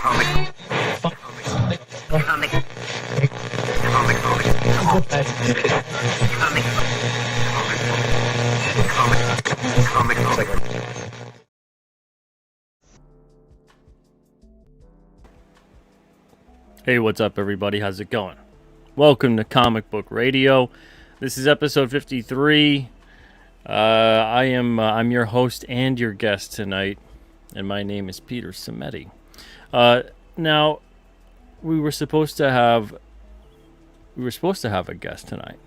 Hey, what's up, everybody? How's it going? Welcome to Comic Book Radio. This is episode 53. I'm your host and your guest tonight, and my name is Peter Cimetti. Now, we were supposed to have a guest tonight,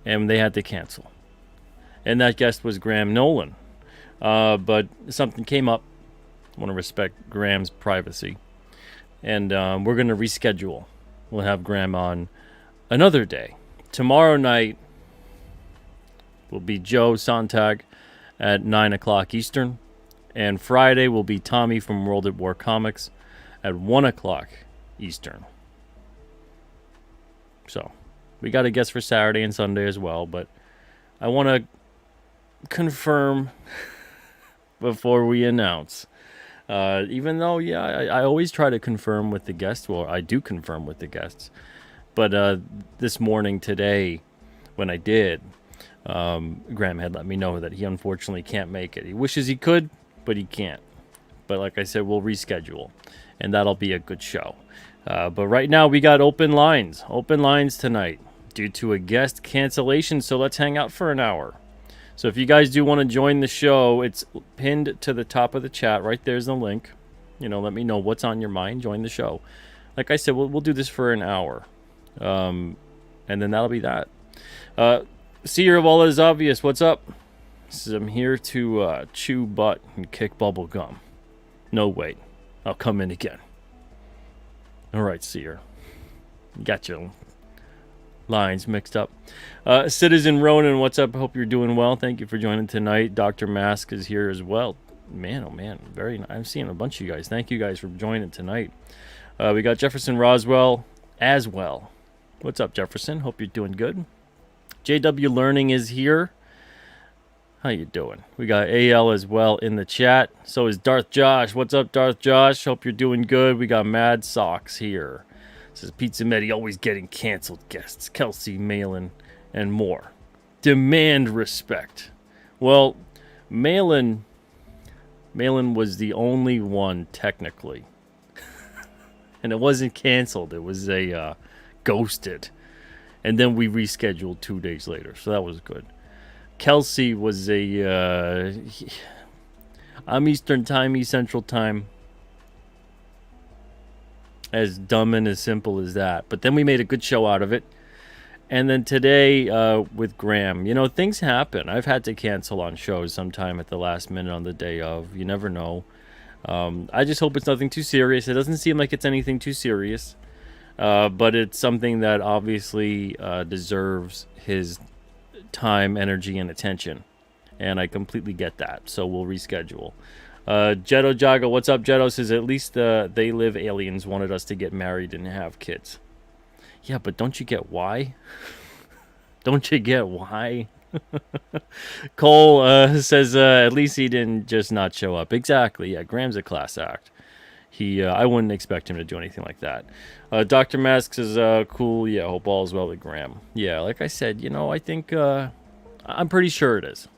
and they had to cancel. And that guest was Graham Nolan. But something came up. I want to respect Graham's privacy. And we're going to reschedule. We'll have Graham on another day. Tomorrow night will be Joe Sontag at 9 o'clock Eastern. And Friday will be Tommy from World at War Comics at 1 o'clock Eastern. So, we got a guest for Saturday and Sunday as well. But I want to confirm before we announce. Even though, I always try to confirm with the guests. Well, I do confirm with the guests. But this morning, today, when I did, Graham had let me know that he unfortunately can't make it. He wishes he could, but he can't. But like I said, we'll reschedule. And that'll be a good show. But right now, we got open lines. Open lines tonight due to a guest cancellation. So let's hang out for an hour. So if you guys do want to join the show, it's pinned to the top of the chat. Right there's the link. Let me know what's on your mind. Join the show. Like I said, we'll do this for an hour. And then that'll be that. Seer of all that is obvious, what's up? I'm here to chew butt and kick bubble gum. No, wait. I'll come in again. All right, Seer. Got your lines mixed up. Citizen Ronan, what's up? Hope you're doing well. Thank you for joining tonight. Dr. Mask is here as well. Man, oh man, very nice. I'm seeing a bunch of you guys. Thank you guys for joining tonight. We got Jefferson Roswell as well. What's up, Jefferson? Hope you're doing good. JW Learning is here. How you doing? We got AL as well in the chat. So is Darth Josh. What's up, Darth Josh? Hope you're doing good. We got Mad Socks here. Says Pizza Medi, always getting canceled guests. Kelsey, Malin, and more. Demand respect. Well, Malin was the only one technically. And it wasn't canceled. It was a ghosted. And then we rescheduled 2 days later. So that was good. Kelsey was I'm Eastern Time, East Central Time. As dumb and as simple as that. But then we made a good show out of it. And then today with Graham, things happen. I've had to cancel on shows sometime at the last minute on the day of. You never know. I just hope it's nothing too serious. It doesn't seem like it's anything too serious. But it's something that obviously deserves his time, energy, and attention. And I completely get that. So we'll reschedule. Jetto Jago, what's up, Jetto? Says at least They Live aliens wanted us to get married and have kids. Yeah, but don't you get why? Don't you get why? Cole says at least he didn't just not show up. Exactly. Yeah, Graham's a class act. I wouldn't expect him to do anything like that. Dr. Mask says cool. Yeah, hope all is well with Graham. Yeah, like I said, I think I'm pretty sure it is.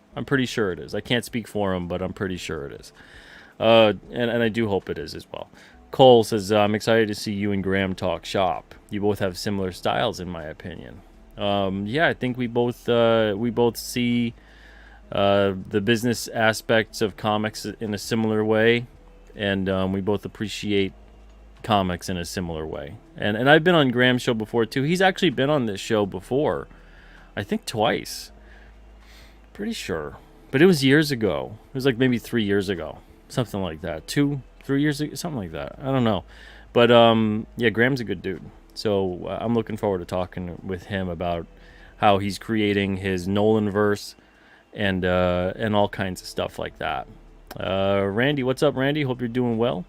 I can't speak for him, but I'm pretty sure it is. And I do hope it is as well. Cole says, I'm excited to see you and Graham talk shop. You both have similar styles, in my opinion. I think we both see the business aspects of comics in a similar way, and we both appreciate comics in a similar way. And I've been on Graham's show before, too. He's actually been on this show before, I think twice. Pretty sure. But it was years ago. It was like maybe 3 years ago. Something like that. 2-3 years ago. Something like that. I don't know. But, Graham's a good dude. So I'm looking forward to talking with him about how he's creating his Nolan-verse and all kinds of stuff like that. Randy, what's up, Randy? Hope you're doing well.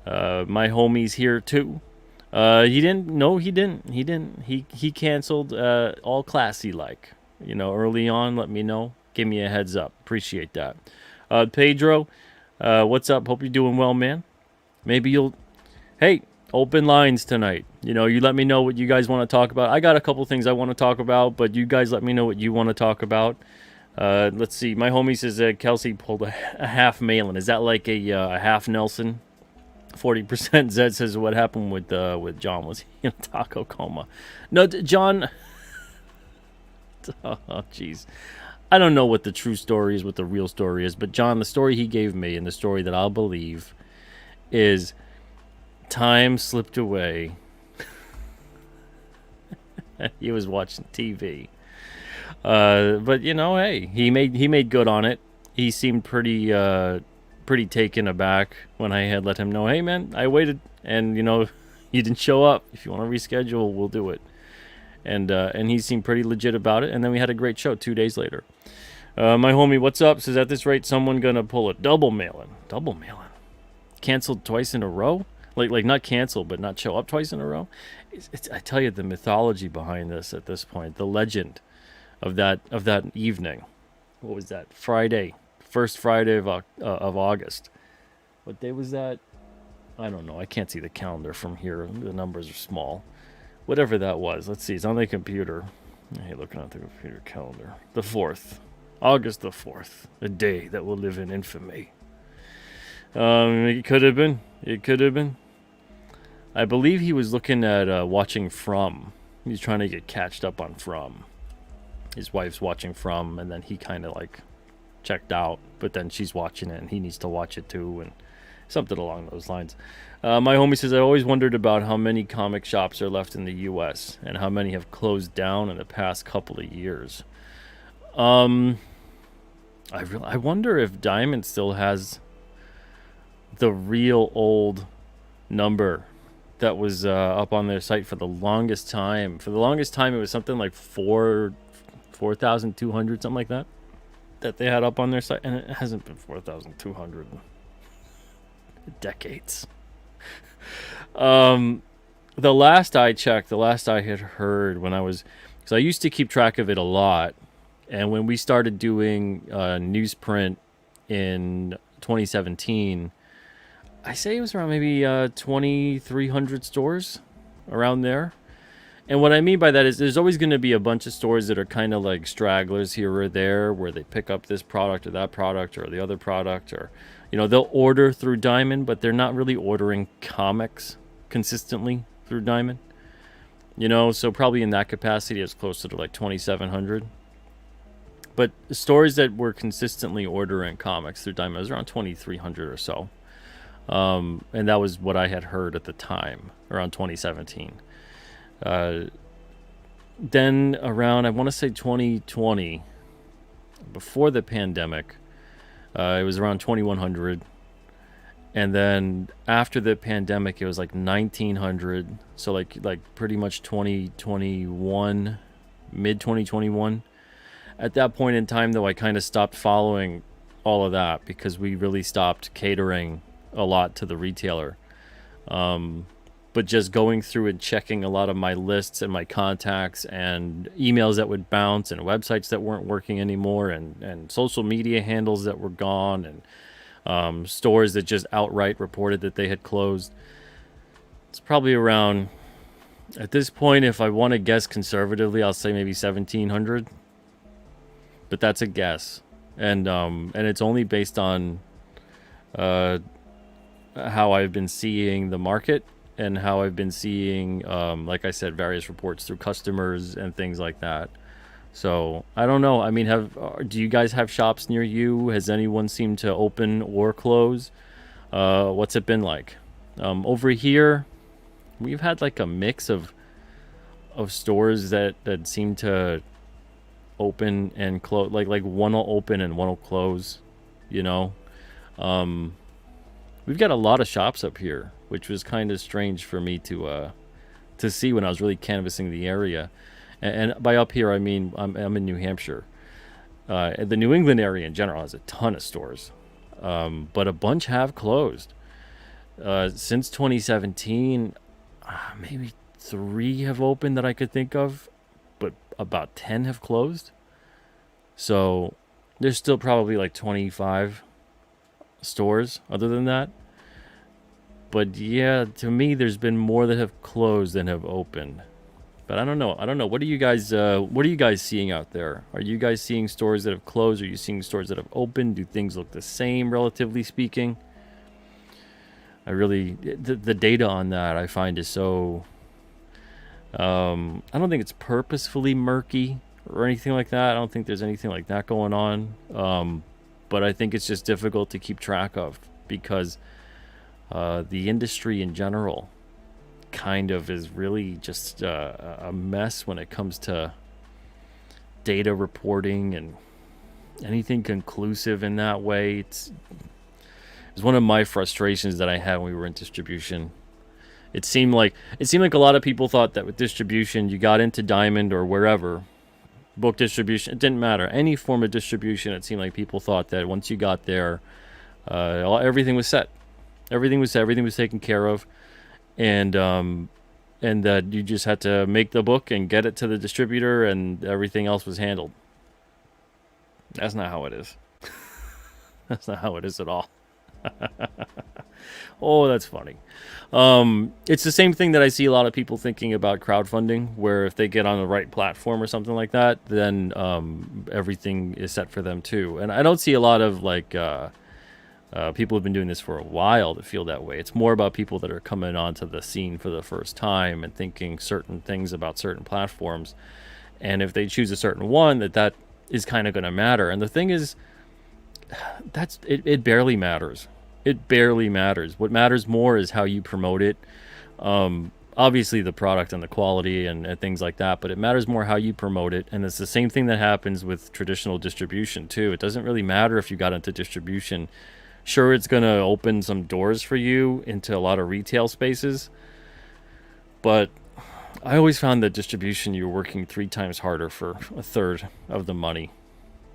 My homie's here, too. He didn't. No, he didn't. He canceled all classy like. Early on, let me know. Give me a heads up. Appreciate that. Pedro, what's up? Hope you're doing well, man. Maybe you'll, hey, open lines tonight. You let me know what you guys want to talk about. I got a couple things I want to talk about, but you guys let me know what you want to talk about. Let's see. My homie says that Kelsey pulled a half Malin. Is that like a half Nelson? 40% Zed says what happened with John. Was he in a taco coma? No, John. Oh, jeez. I don't know what the true story is, what the real story is, but John, the story he gave me and the story that I'll believe is time slipped away. He was watching TV. But hey, he made good on it. He seemed pretty taken aback when I had let him know, hey man, I waited and you didn't show up. If you want to reschedule, we'll do it. And he seemed pretty legit about it. And then we had a great show 2 days later. My homie, what's up? Says at this rate, someone gonna pull a double mail-in. Double mail-in. Canceled twice in a row? Like not cancel, but not show up twice in a row. I tell you, the mythology behind this at this point, the legend of that evening. What was that? Friday, first Friday of August. What day was that? I don't know. I can't see the calendar from here. The numbers are small. Whatever that was. Let's see. It's on the computer. Hey, looking at the computer calendar. The 4th. August the 4th. A day that will live in infamy. It could have been. It could have been. I believe he was looking at watching From. He's trying to get catched up on From. His wife's watching From, and then he kind of like checked out. But then she's watching it, and he needs to watch it too, and something along those lines. My homie says, I always wondered about how many comic shops are left in the U.S. and how many have closed down in the past couple of years. I wonder if Diamond still has the real old number that was up on their site for the longest time. For the longest time, it was something like 4,200, something like that they had up on their site. And it hasn't been 4,200 decades. The last I checked, the last I had heard because I used to keep track of it a lot. And when we started doing newsprint in 2017, I say it was around maybe 2,300 stores around there. And what I mean by that is there's always going to be a bunch of stores that are kind of like stragglers here or there where they pick up this product or that product or the other product, or they'll order through Diamond, but they're not really ordering comics consistently through Diamond. So probably in that capacity it's closer to like 2,700. But stores that were consistently ordering comics through Diamond was around 2,300 or so. And that was what I had heard at the time, around 2017. Then around, I want to say 2020, before the pandemic, it was around 2,100. And then after the pandemic, it was like 1,900. So like pretty much 2021, mid 2021. At that point in time, though, I kind of stopped following all of that because we really stopped catering a lot to the retailer. But just going through and checking a lot of my lists and my contacts and emails that would bounce and websites that weren't working anymore and social media handles that were gone and stores that just outright reported that they had closed. It's probably around, at this point, if I want to guess conservatively, I'll say maybe 1,700. But that's a guess. And it's only based on how I've been seeing the market and how I've been seeing, like I said, various reports through customers and things like that. So I don't know. I mean, do you guys have shops near you? Has anyone seemed to open or close? What's it been like? Over here, we've had like a mix of stores that seem to open and close. Like one will open and one will close. We've got a lot of shops up here, which was kind of strange for me to see when I was really canvassing the area. And by up here, I mean I'm in New Hampshire. The New England area in general has a ton of stores, but a bunch have closed. Since 2017, maybe 3 have opened that I could think of, but about 10 have closed. So there's still probably like 25 stores other than that. But yeah, to me, there's been more that have closed than have opened. But I don't know. I don't know. What are you guys seeing out there? Are you guys seeing stores that have closed? Are you seeing stores that have opened? Do things look the same, relatively speaking? The data on that I find is so. I don't think it's purposefully murky or anything like that. I don't think there's anything like that going on. But I think it's just difficult to keep track of because the industry in general kind of is really just a mess when it comes to data reporting and anything conclusive in that way. It's one of my frustrations that I had when we were in distribution. It seemed like a lot of people thought that with distribution, you got into Diamond or wherever, book distribution, it didn't matter. Any form of distribution, it seemed like people thought that once you got there, everything was set. Everything was set. Everything was taken care of, and that you just had to make the book and get it to the distributor, and everything else was handled. That's not how it is. That's not how it is at all. Oh, that's funny. It's the same thing that I see a lot of people thinking about crowdfunding, where if they get on the right platform or something like that, then everything is set for them too. And I don't see a lot of people who've been doing this for a while that feel that way. It's more about people that are coming onto the scene for the first time and thinking certain things about certain platforms. And if they choose a certain one, that is kind of going to matter. And the thing is, it barely matters. It barely matters. What matters more is how you promote it. Obviously the product and the quality and things like that, but it matters more how you promote it. And it's the same thing that happens with traditional distribution too. It doesn't really matter if you got into distribution. Sure, it's going to open some doors for you into a lot of retail spaces, but I always found that distribution, you were working 3 times harder for a third of the money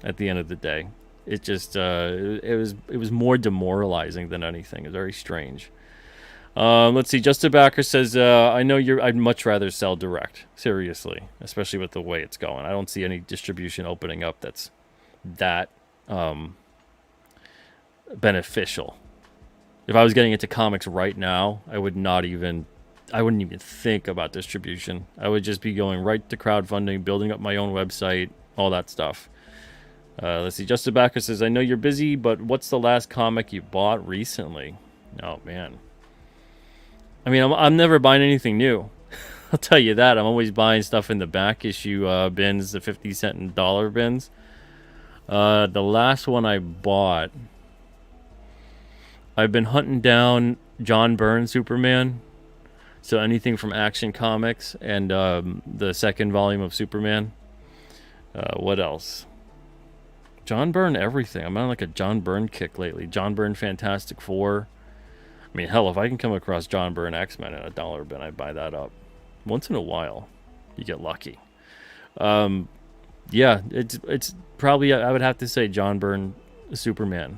at the end of the day. It just it was more demoralizing than anything. It's very strange. Let's see. Justin Backer says, "I know I'd much rather sell direct. Seriously, especially with the way it's going. I don't see any distribution opening up that's that beneficial. If I was getting into comics right now, I wouldn't even think about distribution. I would just be going right to crowdfunding, building up my own website, all that stuff." Let's see. Justin Backer says, "I know you're busy, but what's the last comic you bought recently?" Oh, man. I mean, I'm never buying anything new. I'll tell you that. I'm always buying stuff in the back issue bins, the 50-cent and dollar bins. The last one I bought, I've been hunting down John Byrne Superman. So anything from Action Comics and the second volume of Superman. What else? John Byrne everything. I'm on like a John Byrne kick lately. John Byrne Fantastic Four. I mean, hell, if I can come across John Byrne X-Men in a dollar bin, I'd buy that up. Once in a while, you get lucky. Yeah, it's probably, I would have to say John Byrne Superman.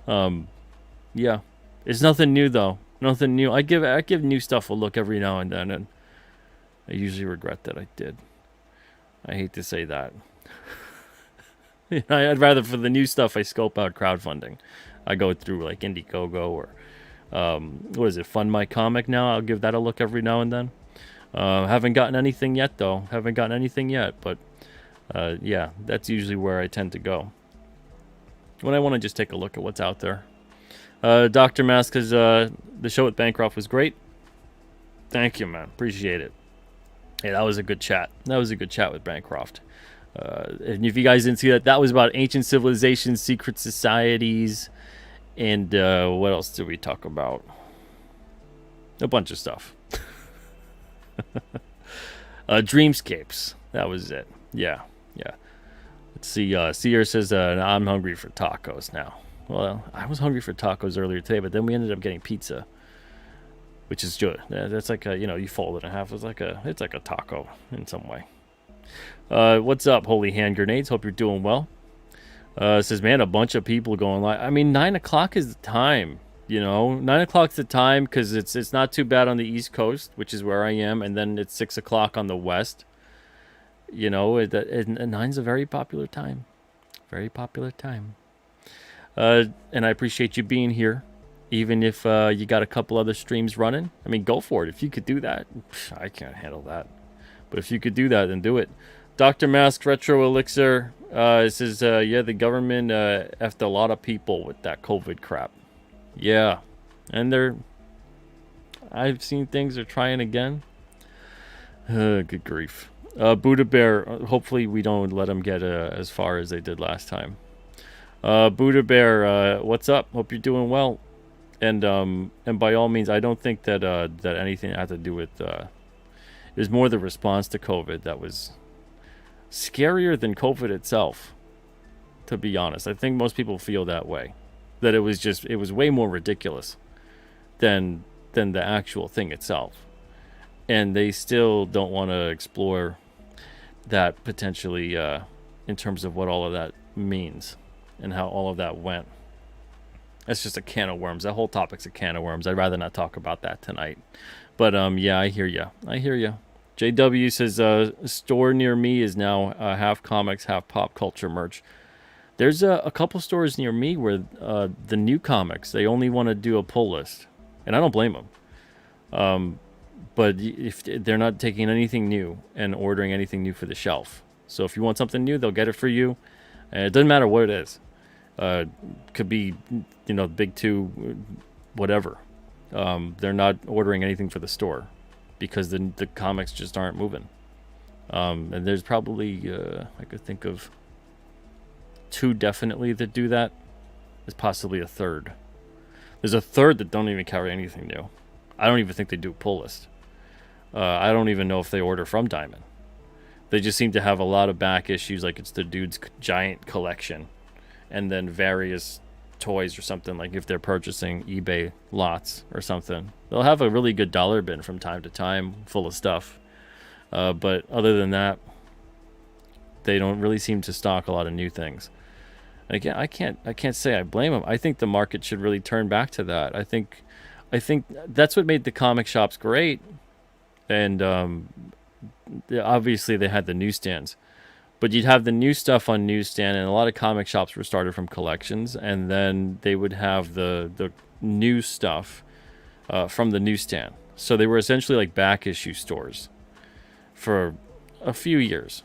Yeah, it's nothing new though. Nothing new. I give new stuff a look every now and then, and I usually regret that I did. I hate to say that. I'd rather for the new stuff I scope out crowdfunding. I go through like Indiegogo or what is it, Fund My Comic now. I'll give that a look every now and then. Haven't gotten anything yet though. But yeah, that's usually where I tend to go when I want to just take a look at what's out there. Dr. Maska's the show with Bancroft was great. Thank you, man. Appreciate it. Yeah, that was a good chat. With Bancroft. And if you guys didn't see that, that was about ancient civilizations, secret societies, and what else did we talk about? A bunch of stuff. Dreamscapes. That was it. Yeah. Let's see. Seer says, I'm hungry for tacos now. Well, I was hungry for tacos earlier today, but then we ended up getting pizza, which is good. That's like you fold it in half. It's like a taco in some way. What's up, Holy Hand Grenades? Hope you're doing well. It says, man, a bunch of people going live. I mean, 9 o'clock is the time. 9 o'clock's the time because it's not too bad on the East Coast, which is where I am, and then it's 6 o'clock on the West. And 9's a very popular time. Very popular time. And I appreciate you being here. Even if you got a couple other streams running, I mean, go for it. If you could do that, I can't handle that. But if you could do that, then do it. Dr. Mask Retro Elixir says, yeah, the government effed a lot of people with that COVID crap. Yeah. And I've seen things they're trying again. Good grief. Buddha Bear, hopefully we don't let them get as far as they did last time. Buddha Bear, what's up? Hope you're doing well. And by all means, I don't think that that anything had to do with it was more the response to COVID that was scarier than COVID itself. To be honest, I think most people feel that way. That it was way more ridiculous than the actual thing itself, and they still don't want to explore that potentially in terms of what all of that means and how all of that went. That's just a can of worms. That whole topic's a can of worms. I'd rather not talk about that tonight. But yeah, I hear you. JW says a store near me is now half comics, half pop culture merch. There's a couple stores near me where the new comics, they only want to do a pull list, and I don't blame them. But if they're not taking anything new and ordering anything new for the shelf, so if you want something new, they'll get it for you, and it doesn't matter what it is. Could be, big two, whatever. They're not ordering anything for the store because the comics just aren't moving. And there's probably I could think of two definitely that do that. There's possibly a third. There's a third that don't even carry anything new. I don't even think they do a pull list. I don't even know if they order from Diamond. They just seem to have a lot of back issues, like it's the dude's giant collection, and then various toys or something, like if they're purchasing eBay lots or something. They'll have a really good dollar bin from time to time full of stuff. But other than that, they don't really seem to stock a lot of new things. Again, I can't say I blame them. I think the market should really turn back to that. I think that's what made the comic shops great. And obviously they had the newsstands. But you'd have the new stuff on newsstand, and a lot of comic shops were started from collections, and then they would have the new stuff from the newsstand. So they were essentially like back issue stores for a few years.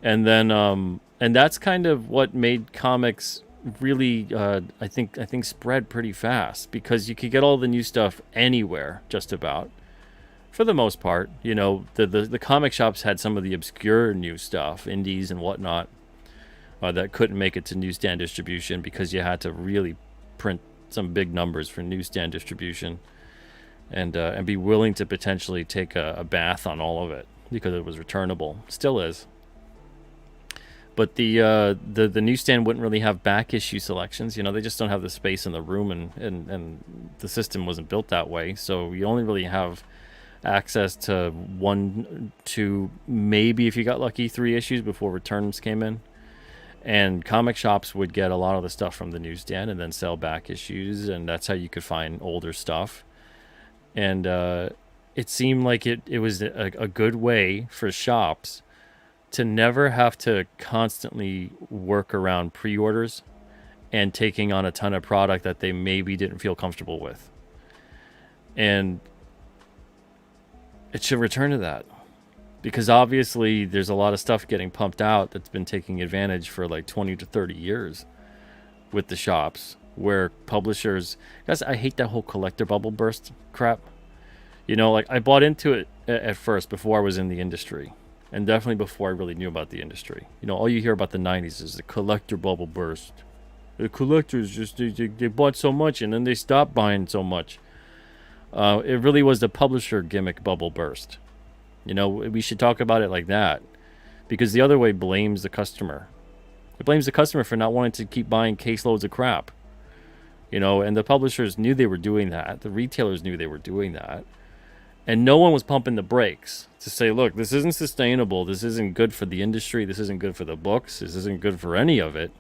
And then and that's kind of what made comics really I think spread pretty fast, because you could get all the new stuff anywhere just about. For the most part, the comic shops had some of the obscure new stuff, indies and whatnot, that couldn't make it to newsstand distribution because you had to really print some big numbers for newsstand distribution, and be willing to potentially take a bath on all of it because it was returnable. Still is. But the newsstand wouldn't really have back issue selections. They just don't have the space in the room, and the system wasn't built that way. So you only really have access to 1, 2, maybe if you got lucky 3 issues before returns came in. And comic shops would get a lot of the stuff from the newsstand and then sell back issues, and that's how you could find older stuff. And it seemed like it was a good way for shops to never have to constantly work around pre-orders and taking on a ton of product that they maybe didn't feel comfortable with. And it should return to that, because obviously there's a lot of stuff getting pumped out that's been taking advantage for like 20 to 30 years with the shops, where publishers, guys, I hate that whole collector bubble burst crap. Like I bought into it at first before I was in the industry, and definitely before I really knew about the industry. All you hear about the 90s is the collector bubble burst. The collectors just they bought so much and then they stopped buying so much. It really was the publisher gimmick bubble burst. We should talk about it like that, because the other way blames the customer. It blames the customer for not wanting to keep buying caseloads of crap. And the publishers knew they were doing that. The retailers knew they were doing that. And no one was pumping the brakes to say, look, this isn't sustainable. This isn't good for the industry. This isn't good for the books. This isn't good for any of it.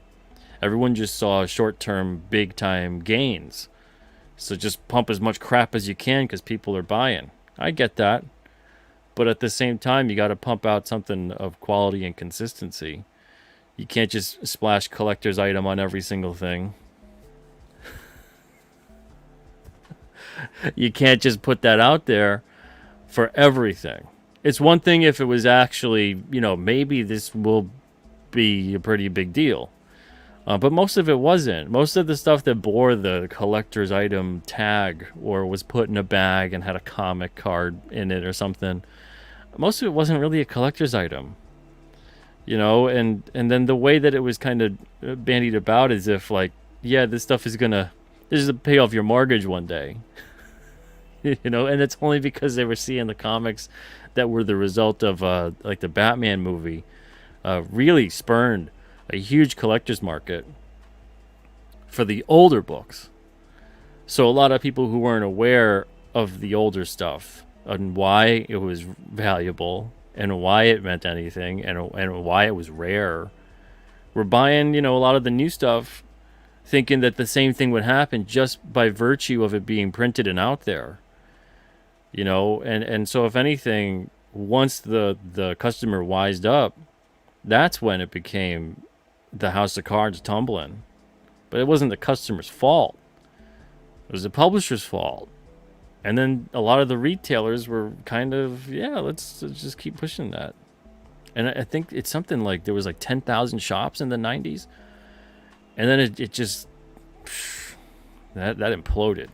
Everyone just saw short-term, big-time gains. So just pump as much crap as you can because people are buying. I get that. But at the same time, you got to pump out something of quality and consistency. You can't just splash collector's item on every single thing. You can't just put that out there for everything. It's one thing if it was actually, maybe this will be a pretty big deal. But most of it wasn't. Most of the stuff that bore the collector's item tag or was put in a bag and had a comic card in it or something, most of it wasn't really a collector's item. And then the way that it was kind of bandied about as if like, yeah, this is to pay off your mortgage one day. And it's only because they were seeing the comics that were the result of like the Batman movie really spurned a huge collector's market for the older books. So a lot of people who weren't aware of the older stuff and why it was valuable and why it meant anything and why it was rare were buying, a lot of the new stuff thinking that the same thing would happen just by virtue of it being printed and out there. And so if anything, once the customer wised up, that's when it became the house of cards tumbling. But it wasn't the customer's fault. It was the publisher's fault. And then a lot of the retailers were kind of, yeah, let's just keep pushing that. And I think it's something like there was like 10,000 shops in the 90s. And then it just, that imploded.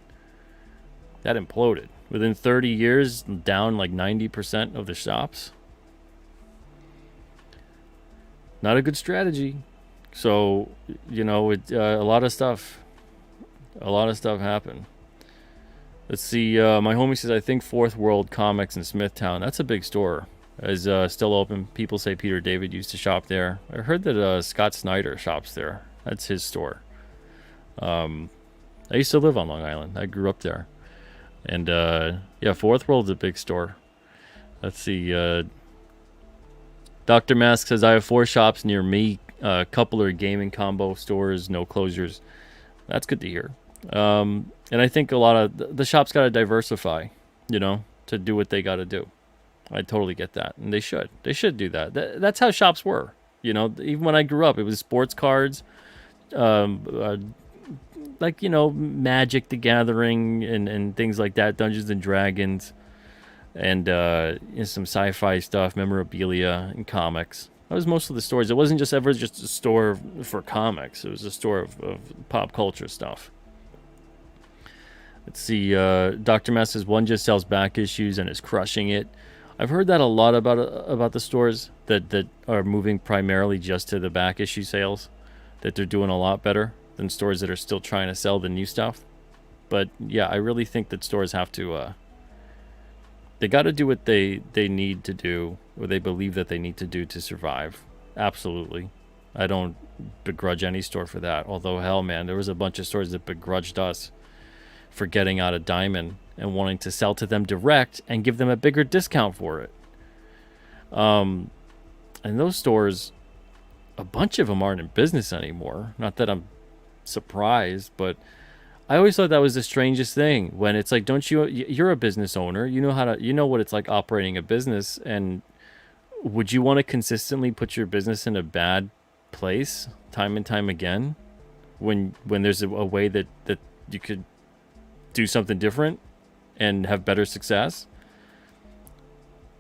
That imploded. Within 30 years, down like 90% of the shops. Not a good strategy. So, a lot of stuff happened. Let's see. My homie says, I think Fourth World Comics in Smithtown. That's a big store. Is still open. People say Peter David used to shop there. I heard that Scott Snyder shops there. That's his store. I used to live on Long Island. I grew up there. And, Fourth World's a big store. Let's see. Dr. Mask says, I have 4 shops near me. A couple are gaming combo stores, no closures. That's good to hear. And I think a lot of the shops got to diversify, to do what they got to do. I totally get that. And they should. They should do that. That's how shops were. Even when I grew up, it was sports cards, Magic the Gathering and things like that, Dungeons and Dragons, and some sci-fi stuff, memorabilia, and comics. That was most of the stores. It wasn't just ever just a store for comics. It was a store of pop culture stuff. Let's see. Dr. Mass says one just sells back issues and is crushing it. I've heard that a lot about the stores that are moving primarily just to the back issue sales, that they're doing a lot better than stores that are still trying to sell the new stuff. But yeah, I really think that stores have to they got to do what they need to do, or they believe that they need to do to survive. Absolutely. I don't begrudge any store for that. Although, hell, man, there was a bunch of stores that begrudged us for getting out of Diamond and wanting to sell to them direct and give them a bigger discount for it. And those stores, a bunch of them aren't in business anymore. Not that I'm surprised, but I always thought that was the strangest thing, when it's like, you're a business owner, you know what it's like operating a business, and would you want to consistently put your business in a bad place time and time again when there's a way that you could do something different and have better success?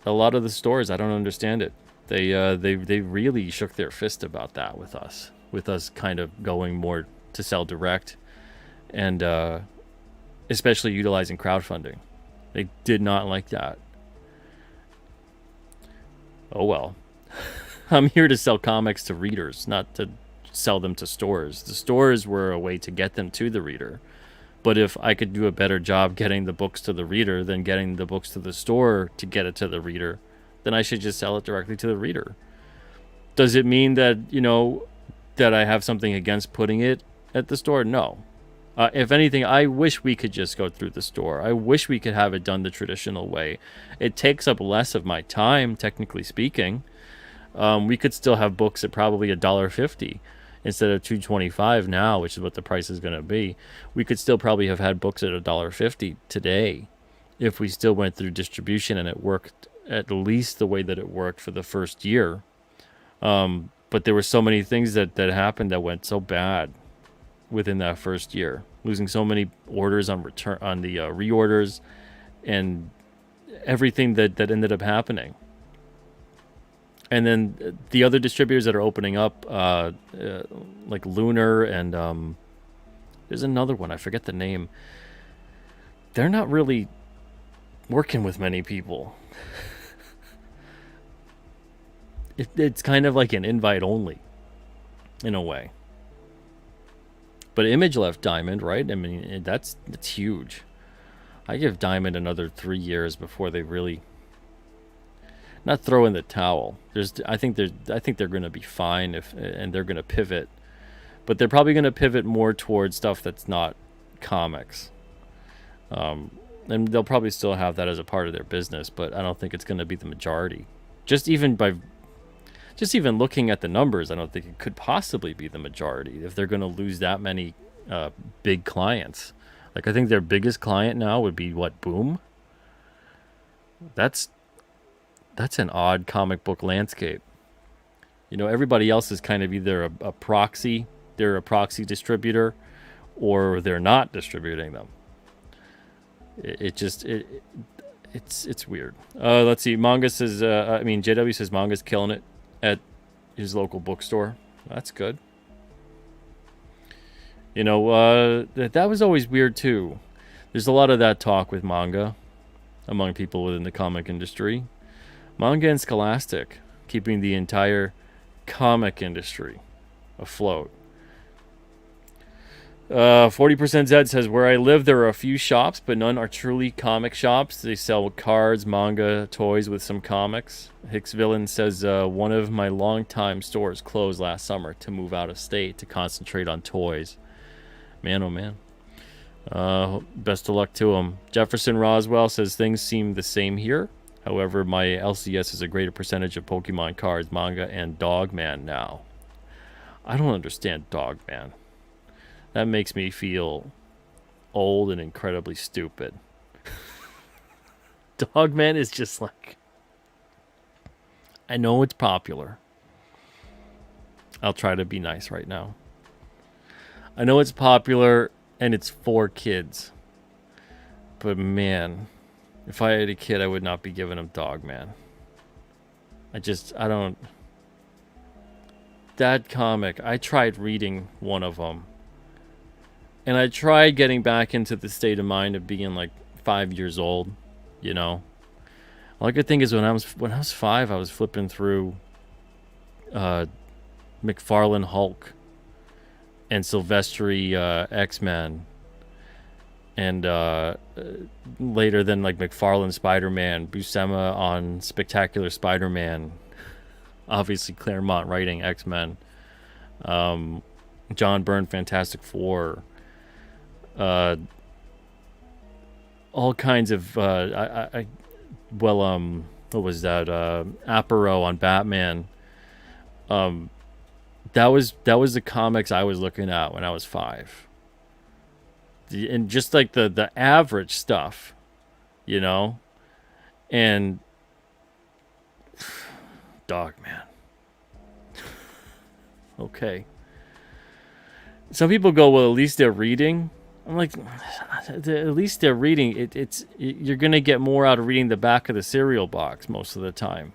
A lot of the stores, I don't understand it. They really shook their fist about that with us kind of going more to sell direct, and especially utilizing crowdfunding. They did not like that. Oh well. I'm here to sell comics to readers, not to sell them to stores. The stores were a way to get them to the reader. But if I could do a better job getting the books to the reader than getting the books to the store to get it to the reader, then I should just sell it directly to the reader. Does it mean that, that I have something against putting it at the store? No. If anything, I wish we could just go through the store. I wish we could have it done the traditional way. It takes up less of my time, technically speaking. We could still have books at probably $1.50 instead of $2.25 now, which is what the price is going to be. We could still probably have had books at $1.50 today if we still went through distribution and it worked at least the way that it worked for the first year. But there were so many things that happened that went so bad. within that first year, losing so many orders on the reorders and everything that ended up happening. And then the other distributors that are opening up, like Lunar and there's another one, I forget the name. They're not really working with many people. It's kind of like an invite only, in a way. But Image left Diamond, right? I mean, that's huge. I give Diamond another 3 years before they really not throw in the towel. I think they're going to be fine and they're going to pivot, but they're probably going to pivot more towards stuff that's not comics. And they'll probably still have that as a part of their business, but I don't think it's going to be the majority. Just even looking at the numbers, I don't think it could possibly be the majority if they're going to lose that many big clients. Like, I think their biggest client now would be Boom. That's an odd comic book landscape. Everybody else is kind of either a proxy, they're a proxy distributor, or they're not distributing them. It's weird. Let's see. Manga says, JW says manga's killing it at his local bookstore. That's good. That was always weird too. There's a lot of that talk with manga among people within the comic industry. Manga and Scholastic keeping the entire comic industry afloat. 40% Zed says, where I live, there are a few shops, but none are truly comic shops. They sell cards, manga, toys with some comics. Hicks Villain says, one of my longtime stores closed last summer to move out of state to concentrate on toys. Man, oh man. Best of luck to him. Jefferson Roswell says, things seem the same here. However, my LCS is a greater percentage of Pokemon cards, manga, and Dogman now. I don't understand Dogman. That makes me feel old and incredibly stupid. Dogman is just like... I know it's popular. I'll try to be nice right now. I know it's popular and it's for kids. But man, if I had a kid, I would not be giving him Dogman. I don't... That comic, I tried reading one of them. And I tried getting back into the state of mind of being like 5 years old, All I could think is when I was 5, I was flipping through McFarlane Hulk and Silvestri X-Men, and later then like McFarlane Spider-Man, Buscema on Spectacular Spider-Man, obviously Claremont writing X-Men, John Byrne Fantastic Four. All kinds of what was that? Aparo on Batman. That was the comics I was looking at when I was 5. And just like the average stuff, and Dogman. Okay. Some people go, well, at least they're reading. I'm like, at least they're reading. You're going to get more out of reading the back of the cereal box most of the time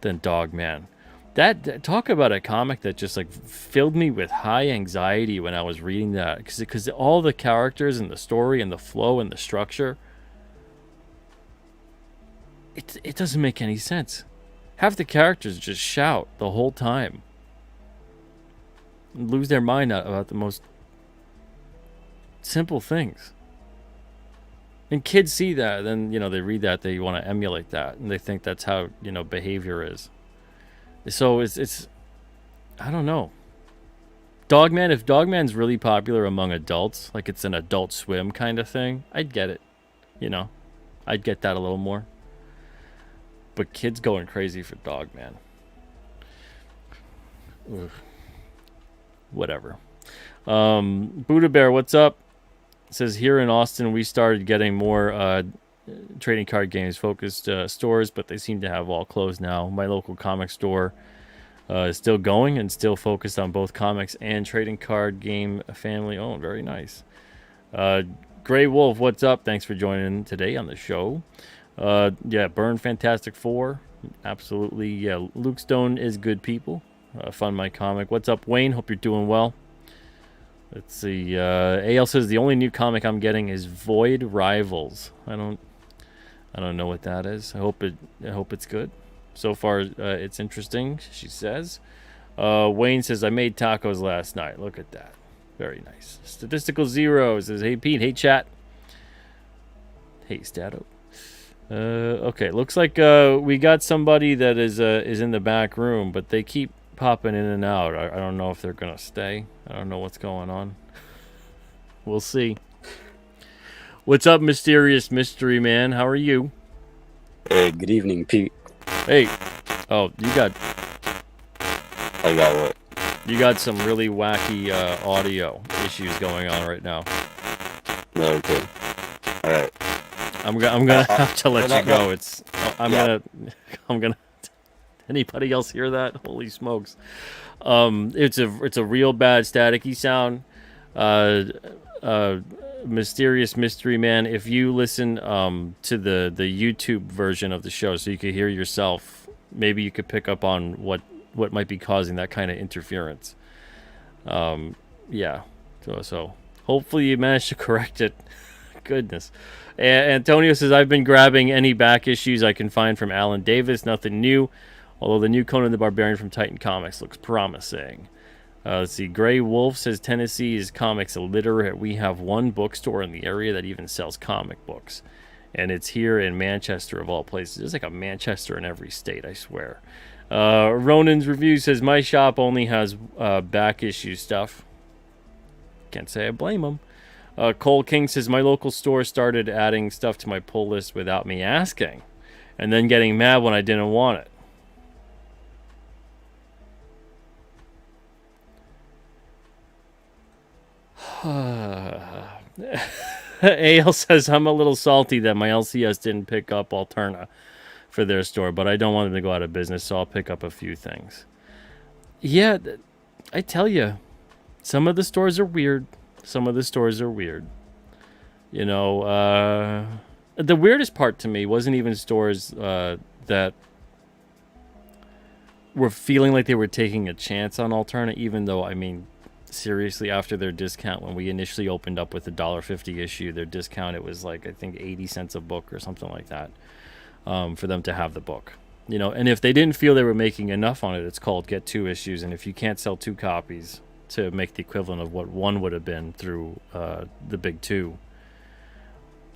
than Dogman. That talk about a comic that just like filled me with high anxiety when I was reading that, because all the characters and the story and the flow and the structure, it doesn't make any sense. Half the characters just shout the whole time, lose their mind about the most simple things. And kids see that, then they read that, they want to emulate that, and they think that's how behavior is. So it's I don't know. Dogman, if Dogman's really popular among adults, like it's an Adult Swim kind of thing, I'd get it. I'd get that a little more. But kids going crazy for Dogman. Ugh. Whatever. Buddha Bear, what's up? It says, here in Austin, we started getting more trading card games focused stores, but they seem to have all closed now. My local comic store is still going and still focused on both comics and trading card game family owned. Very nice. Gray Wolf, what's up? Thanks for joining today on the show. Yeah, Burn Fantastic Four. Absolutely. Yeah, Luke Stone is good people. Fund my comic. What's up, Wayne? Hope you're doing well. Let's see. AL says the only new comic I'm getting is Void Rivals. I don't know what that is. I hope it's good. So far, it's interesting. She says. Wayne says I made tacos last night. Look at that. Very nice. Statistical Zero says, hey Pete, hey chat. Hey Stato. Okay, looks like we got somebody that is in the back room, but they keep popping in and out. I don't know if they're gonna stay. I don't know what's going on. We'll see. What's up, Mysterious Mystery Man? How are you? Hey, good evening, Pete. Hey. Oh, I got what? You got some really wacky audio issues going on right now. Okay. All right. I'm gonna have to let you go. I'm gonna. Anybody else hear that? Holy smokes! It's a real bad staticky sound. Mysterious Mystery Man. If you listen to the YouTube version of the show, so you can hear yourself, maybe you could pick up on what might be causing that kind of interference. Yeah. So hopefully you managed to correct it. Goodness. Antonio says, I've been grabbing any back issues I can find from Alan Davis. Nothing new, although the new Conan the Barbarian from Titan Comics looks promising. Let's see. Gray Wolf says, Tennessee is comics illiterate. We have one bookstore in the area that even sells comic books. And it's here in Manchester, of all places. There's like a Manchester in every state, I swear. Ronan's Review says, my shop only has back issue stuff. Can't say I blame him. Cole King says, my local store started adding stuff to my pull list without me asking, and then getting mad when I didn't want it. AL says, I'm a little salty that my LCS didn't pick up Alterna for their store, but I don't want them to go out of business, so I'll pick up a few things. Yeah, I tell you, some of the stores are weird. You know, the weirdest part to me wasn't even stores that were feeling like they were taking a chance on Alterna, even though, I mean, seriously, after their discount, when we initially opened up with the $1.50 issue, their discount, it was like, I think 80 cents a book or something like that, for them to have the book. You know, and if they didn't feel they were making enough on it, it's called get 2 issues, and if you can't sell 2 copies to make the equivalent of what one would have been through the big 2.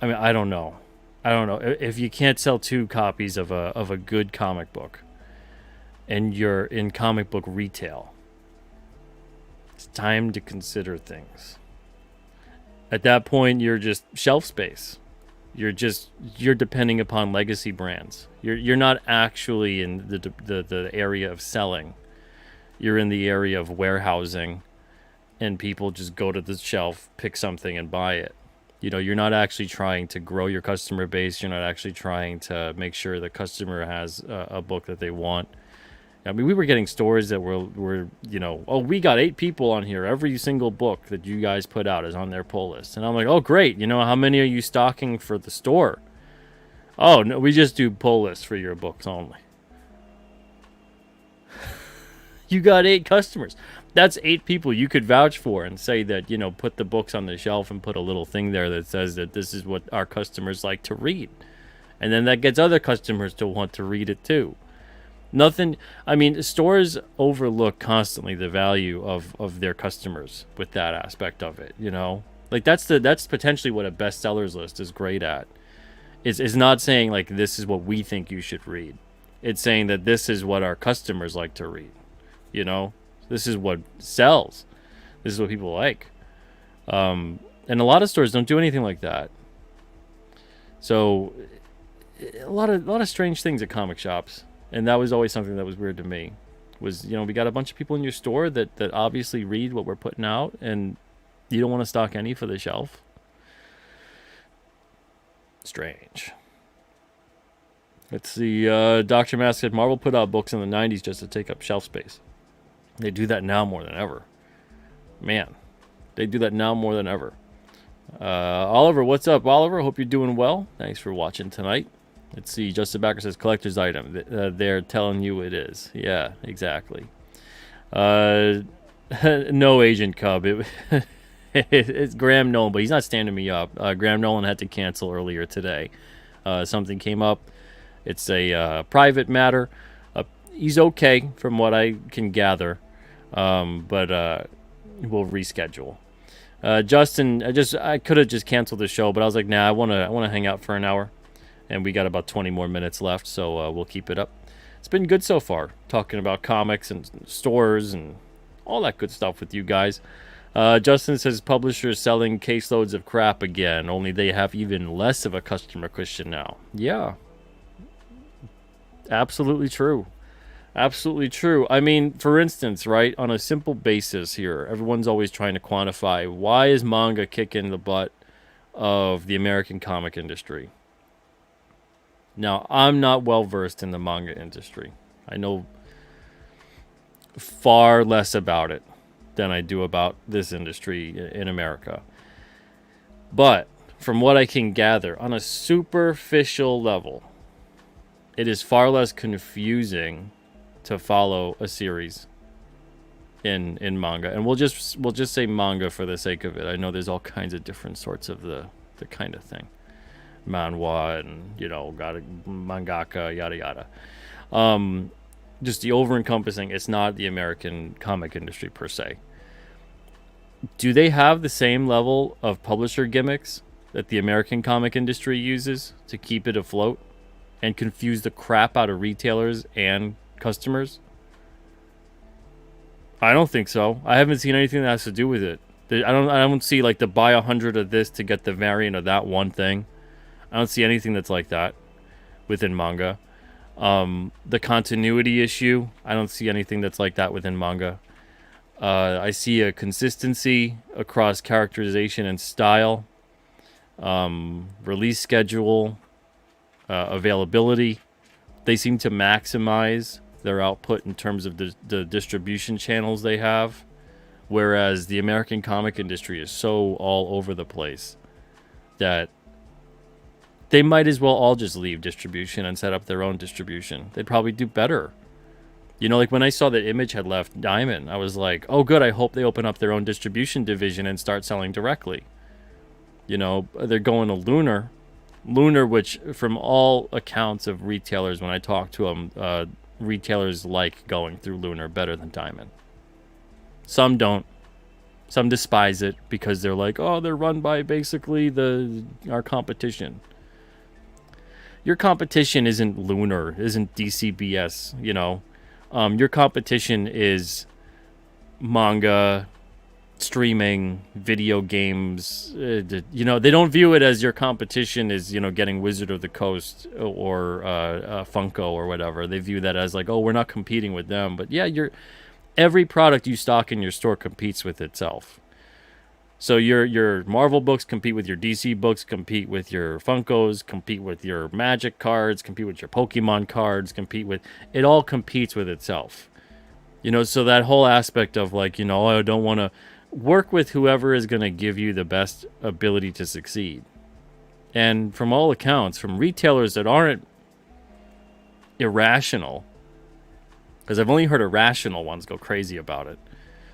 I mean, I don't know. If you can't sell 2 copies of a good comic book, and you're in comic book retail, it's time to consider things. At that point, you're just shelf space. You're depending upon legacy brands. You're not actually in the area of selling. You're in the area of warehousing, and people just go to the shelf, pick something, and buy it. You know, you're not actually trying to grow your customer base. You're not actually trying to make sure the customer has a book that they want. I mean, we were getting stores that were you know, oh, we got 8 people on here. Every single book that you guys put out is on their pull list. And I'm like, oh, great. You know, how many are you stocking for the store? Oh, no, we just do pull lists for your books only. You got 8 customers. That's 8 people you could vouch for and say that, you know, put the books on the shelf and put a little thing there that says that this is what our customers like to read. And then that gets other customers to want to read it too. Nothing, I mean, stores overlook constantly the value of their customers with that aspect of it, you know? Like, that's potentially what a bestsellers list is great at. Is not saying, like, this is what we think you should read. It's saying that this is what our customers like to read, you know? This is what sells. This is what people like. And a lot of stores don't do anything like that. So, a lot of strange things at comic shops. And that was always something that was weird to me. Was, you know, we got a bunch of people in your store that obviously read what we're putting out, and you don't want to stock any for the shelf. Strange. Let's see. Dr. Mask said Marvel put out books in the 90s just to take up shelf space. They do that now more than ever. Man, they do that now more than ever. Oliver, what's up, Oliver? Hope you're doing well. Thanks for watching tonight. Let's see. Justin Backer says collector's item. They're telling you it is. Yeah, exactly. No, Agent Cub. It's Graham Nolan, but he's not standing me up. Graham Nolan had to cancel earlier today. Something came up. It's a private matter. He's okay from what I can gather, but we'll reschedule. Justin, I could have just canceled the show, but I was like, nah, I want to hang out for an hour, and we got about 20 more minutes left, so we'll keep it up. It's been good so far, talking about comics and stores and all that good stuff with you guys. Justin says publishers selling caseloads of crap again, only they have even less of a customer cushion now. Yeah, absolutely true. Absolutely true. I mean, for instance, right, on a simple basis here, everyone's always trying to quantify why is manga kicking the butt of the American comic industry. Now, I'm not well versed in the manga industry. I know far less about it than I do about this industry in America. But from what I can gather, on a superficial level, it is far less confusing to follow a series in manga, and we'll just say manga for the sake of it. I know there's all kinds of different sorts of the kind of thing, manhwa and mangaka, yada yada. Just the over-encompassing. It's not the American comic industry per se. Do they have the same level of publisher gimmicks that the American comic industry uses to keep it afloat and confuse the crap out of retailers and customers? I don't think so. I haven't seen anything that has to do with it. I don't see like to buy 100 of this to get the variant of that one thing. I don't see anything that's like that within manga. The continuity issue, I don't see anything that's like that within manga. I see a consistency across characterization and style, release schedule, availability. They seem to maximize their output in terms of the distribution channels they have, whereas the American comic industry is so all over the place that they might as well all just leave distribution and set up their own distribution. They'd probably do better. You know, like when I saw that Image had left Diamond, I was like, oh good, I hope they open up their own distribution division and start selling directly. You know, they're going to Lunar, which from all accounts of retailers, when I talk to them, retailers like going through Lunar better than Diamond. Some don't. Some despise it because they're like, oh, they're run by basically our competition. Your competition isn't Lunar, isn't DCBS, you know. Your competition is manga, streaming, video games. You know, they don't view it as your competition is, you know, getting Wizard of the Coast or Funko or whatever. They view that as like, oh, we're not competing with them. But yeah, every product you stock in your store competes with itself. So your Marvel books compete with your DC books, compete with your Funkos, compete with your Magic cards, compete with your Pokemon cards, it all competes with itself. You know, so that whole aspect of like, you know, I don't want to work with whoever is going to give you the best ability to succeed. And from all accounts, from retailers that aren't irrational, because I've only heard irrational ones go crazy about it.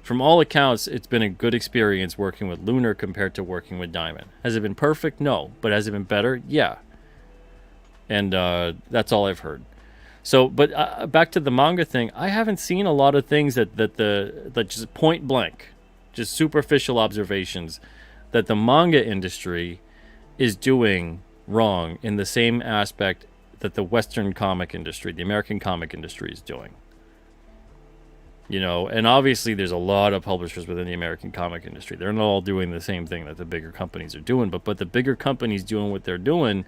From all accounts, it's been a good experience working with Lunar compared to working with Diamond. Has it been perfect? No. But has it been better? Yeah. And that's all I've heard. So, but back to the manga thing, I haven't seen a lot of things that just point blank, just superficial observations that the manga industry is doing wrong in the same aspect that the Western comic industry, the American comic industry is doing. You know, and obviously there's a lot of publishers within the American comic industry. They're not all doing the same thing that the bigger companies are doing, but the bigger companies doing what they're doing,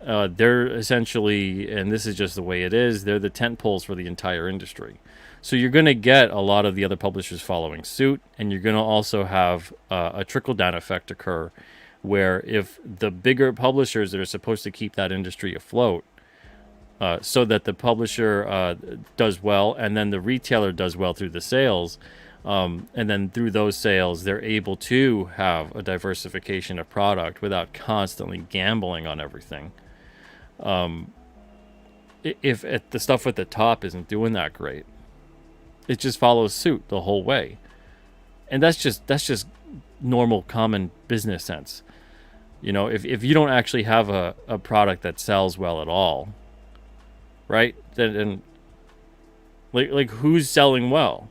they're essentially, and this is just the way it is, they're the tent poles for the entire industry. So you're going to get a lot of the other publishers following suit, and you're going to also have a trickle-down effect occur, where if the bigger publishers that are supposed to keep that industry afloat so that the publisher does well, and then the retailer does well through the sales. And then through those sales, they're able to have a diversification of product without constantly gambling on everything. If the stuff at the top isn't doing that great, it just follows suit the whole way, and that's just normal common business sense. If you don't actually have a product that sells well at all, right? Then like who's selling well?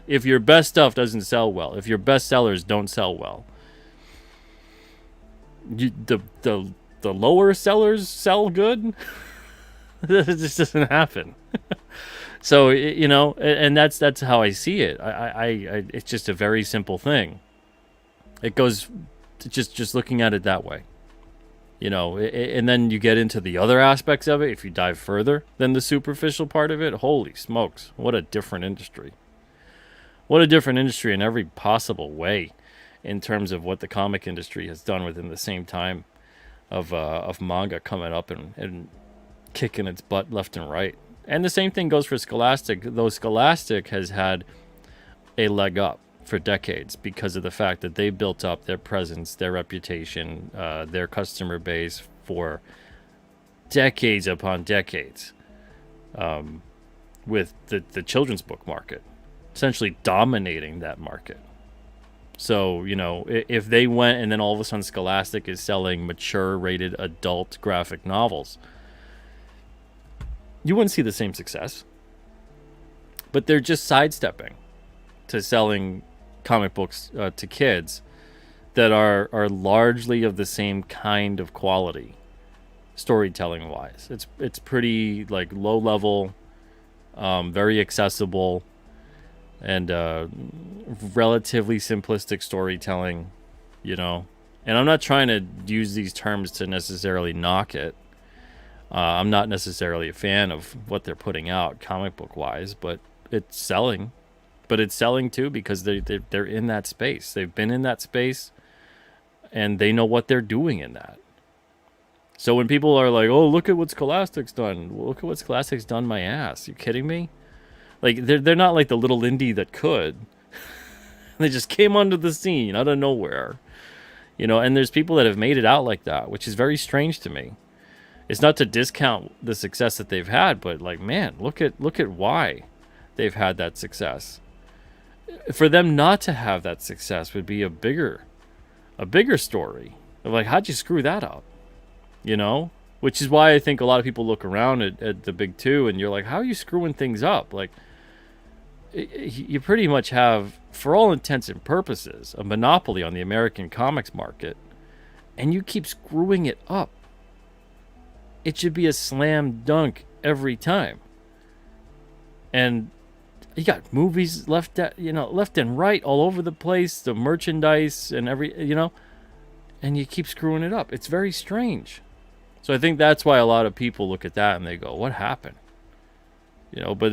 If your best stuff doesn't sell well, if your best sellers don't sell well, the lower sellers sell good. It just doesn't happen. So and that's how I see it. I it's just a very simple thing. It goes to just looking at it that way. And then you get into the other aspects of it. If you dive further than the superficial part of it, holy smokes, what a different industry. What a different industry in every possible way, in terms of what the comic industry has done within the same time of manga coming up and kicking its butt left and right. And the same thing goes for Scholastic, though Scholastic has had a leg up for decades because of the fact that they built up their presence, their reputation, their customer base for decades upon decades, with the children's book market, essentially dominating that market. So, if they went and then all of a sudden Scholastic is selling mature rated adult graphic novels, you wouldn't see the same success. But they're just sidestepping to selling comic books to kids that are largely of the same kind of quality, storytelling wise. It's pretty like low level, very accessible, and relatively simplistic storytelling. And I'm not trying to use these terms to necessarily knock it. I'm not necessarily a fan of what they're putting out comic book wise, but it's selling. But it's selling too because they're in that space. They've been in that space, and they know what they're doing in that. So when people are like, "Oh, look at what Scholastic's done. Well, look at what Scholastic's done, my ass." You kidding me? Like they're not like the little indie that could. They just came onto the scene out of nowhere. And there's people that have made it out like that, which is very strange to me. It's not to discount the success that they've had, but like, man, look at why they've had that success. For them not to have that success would be a bigger story of like, how'd you screw that up? Which is why I think a lot of people look around at the big two and you're like, how are you screwing things up? Like, you pretty much have, for all intents and purposes, a monopoly on the American comics market, and you keep screwing it up. It should be a slam dunk every time. And you got movies left and right all over the place, the merchandise and and you keep screwing it up. It's very strange. So I think that's why a lot of people look at that and they go, what happened? But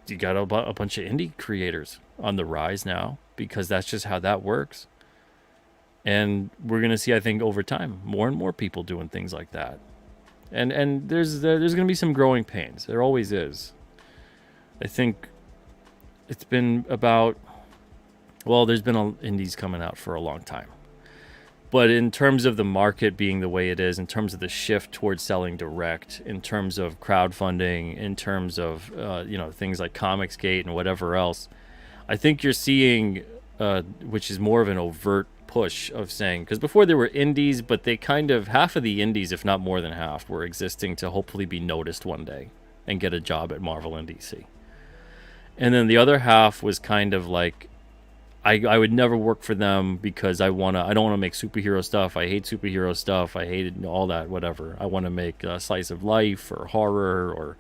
you got a bunch of indie creators on the rise now because that's just how that works. And we're going to see, I think, over time, more and more people doing things like that. And there's going to be some growing pains. There always is. I think it's been there's been indies coming out for a long time. But in terms of the market being the way it is, in terms of the shift towards selling direct, in terms of crowdfunding, in terms of things like Comicsgate and whatever else, I think you're seeing, which is more of an overt push of saying, because before there were indies, but they kind of, half of the indies, if not more than half, were existing to hopefully be noticed one day and get a job at Marvel and DC. And then the other half was kind of like, I would never work for them because I don't want to make superhero stuff. I hate superhero stuff. I hated all that, whatever. I want to make a slice of life or horror or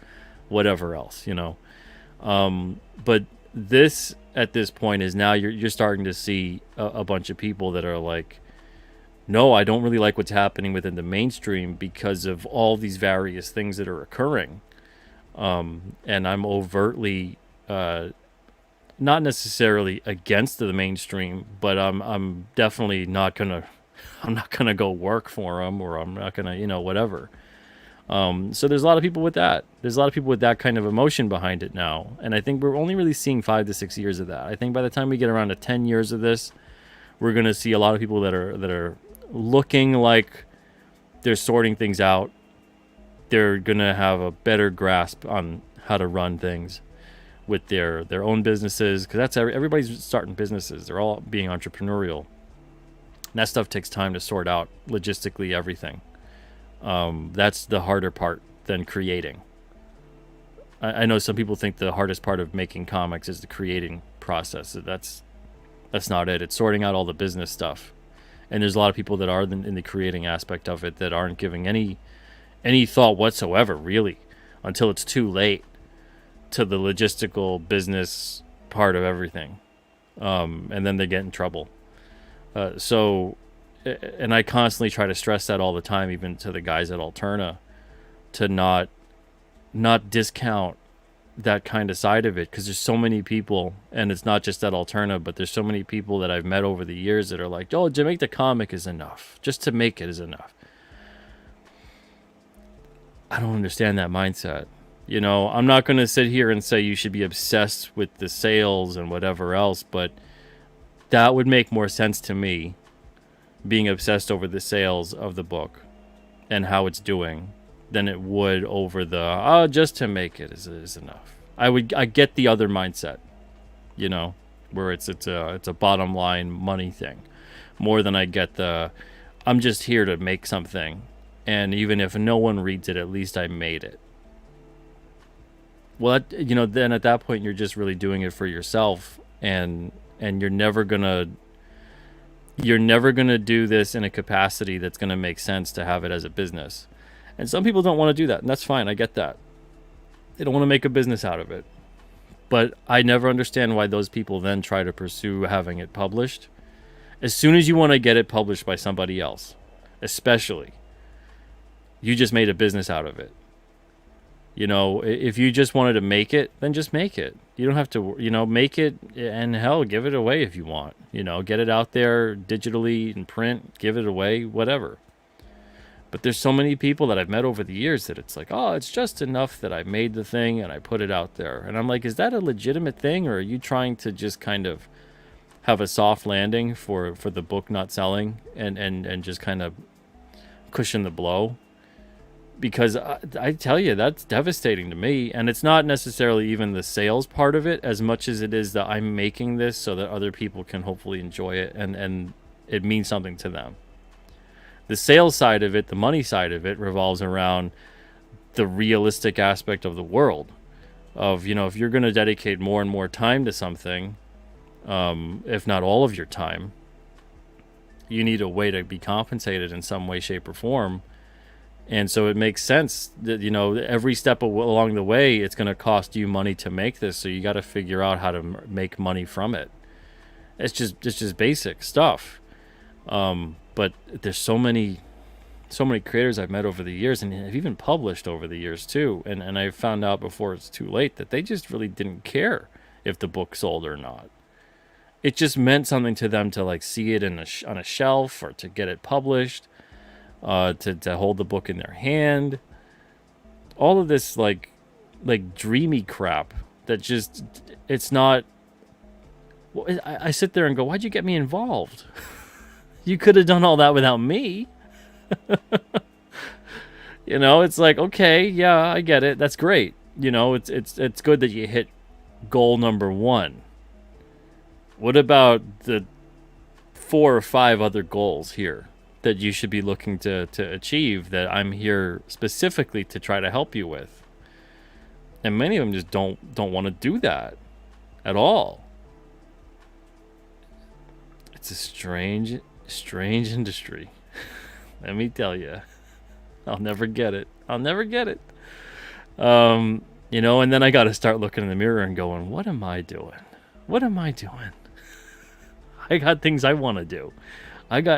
whatever else, But this, at this point, is now you're starting to see a bunch of people that are like, no, I don't really like what's happening within the mainstream because of all these various things that are occurring. And I'm overtly not necessarily against the mainstream, but I'm definitely not gonna go work for them, or I'm not gonna whatever. So there's a lot of people with that. There's a lot of people with that kind of emotion behind it now. And I think we're only really seeing 5 to 6 years of that. I think by the time we get around to 10 years of this, we're going to see a lot of people that are looking like they're sorting things out. They're going to have a better grasp on how to run things with their own businesses, because that's everybody's starting businesses. They're all being entrepreneurial. And that stuff takes time to sort out logistically everything. That's the harder part than creating. I know some people think the hardest part of making comics is the creating process. That's not it. It's sorting out all the business stuff. And there's a lot of people that are in the creating aspect of it that aren't giving any thought whatsoever, really, until it's too late, to the logistical business part of everything. And then they get in trouble. And I constantly try to stress that all the time, even to the guys at Alterna, to not discount that kind of side of it, because there's so many people, and it's not just at Alterna, but there's so many people that I've met over the years that are like, oh, to make the comic is enough. Just to make it is enough. I don't understand that mindset. You know, I'm not going to sit here and say you should be obsessed with the sales and whatever else, but that would make more sense to me, being obsessed over the sales of the book and how it's doing, than it would over the just to make it is enough. I get the other mindset, you know, where it's a bottom line money thing, more than I get the I'm just here to make something, and even if no one reads it, at least I made it. Well, you know, then at that point you're just really doing it for yourself, and you're never gonna do this in a capacity that's gonna make sense to have it as a business. And some people don't want to do that, and that's fine. I get that. They don't want to make a business out of it. But I never understand why those people then try to pursue having it published. As soon as you want to get it published by somebody else, especially, you just made a business out of it. You know, if you just wanted to make it, then just make it. You don't have to, you know, make it, and hell, give it away if you want. You know, get it out there digitally in print, give it away, whatever. But there's so many people that I've met over the years that it's like, oh, it's just enough that I made the thing and I put it out there. And I'm like, is that a legitimate thing, or are you trying to just kind of have a soft landing for the book not selling and just kind of cushion the blow? Because I tell you, that's devastating to me. And it's not necessarily even the sales part of it as much as it is that I'm making this so that other people can hopefully enjoy it and it means something to them. The sales side of it, the money side of it, revolves around the realistic aspect of the world. Of, you know, if you're going to dedicate more and more time to something, if not all of your time, you need a way to be compensated in some way, shape, or form. And so it makes sense that, you know, every step along the way, it's going to cost you money to make this. So you got to figure out how to make money from it. It's just basic stuff. But there's so many creators I've met over the years, and have even published over the years too. And I found out before it's too late that they just really didn't care if the book sold or not. It just meant something to them to like see it on a shelf, or to get it published, to hold the book in their hand. All of this like dreamy crap that just, it's not. Well, I sit there and go, why'd you get me involved? You could have done all that without me. You know, it's like, okay, yeah, I get it. That's great. You know, it's good that you hit goal number 1. What about the 4 or 5 other goals here that you should be looking to achieve, that I'm here specifically to try to help you with? And many of them just don't want to do that at all. It's a strange industry. Let me tell you, I'll never get it. You know, and then I got to start looking in the mirror and going, what am I doing? I got things I want to do. And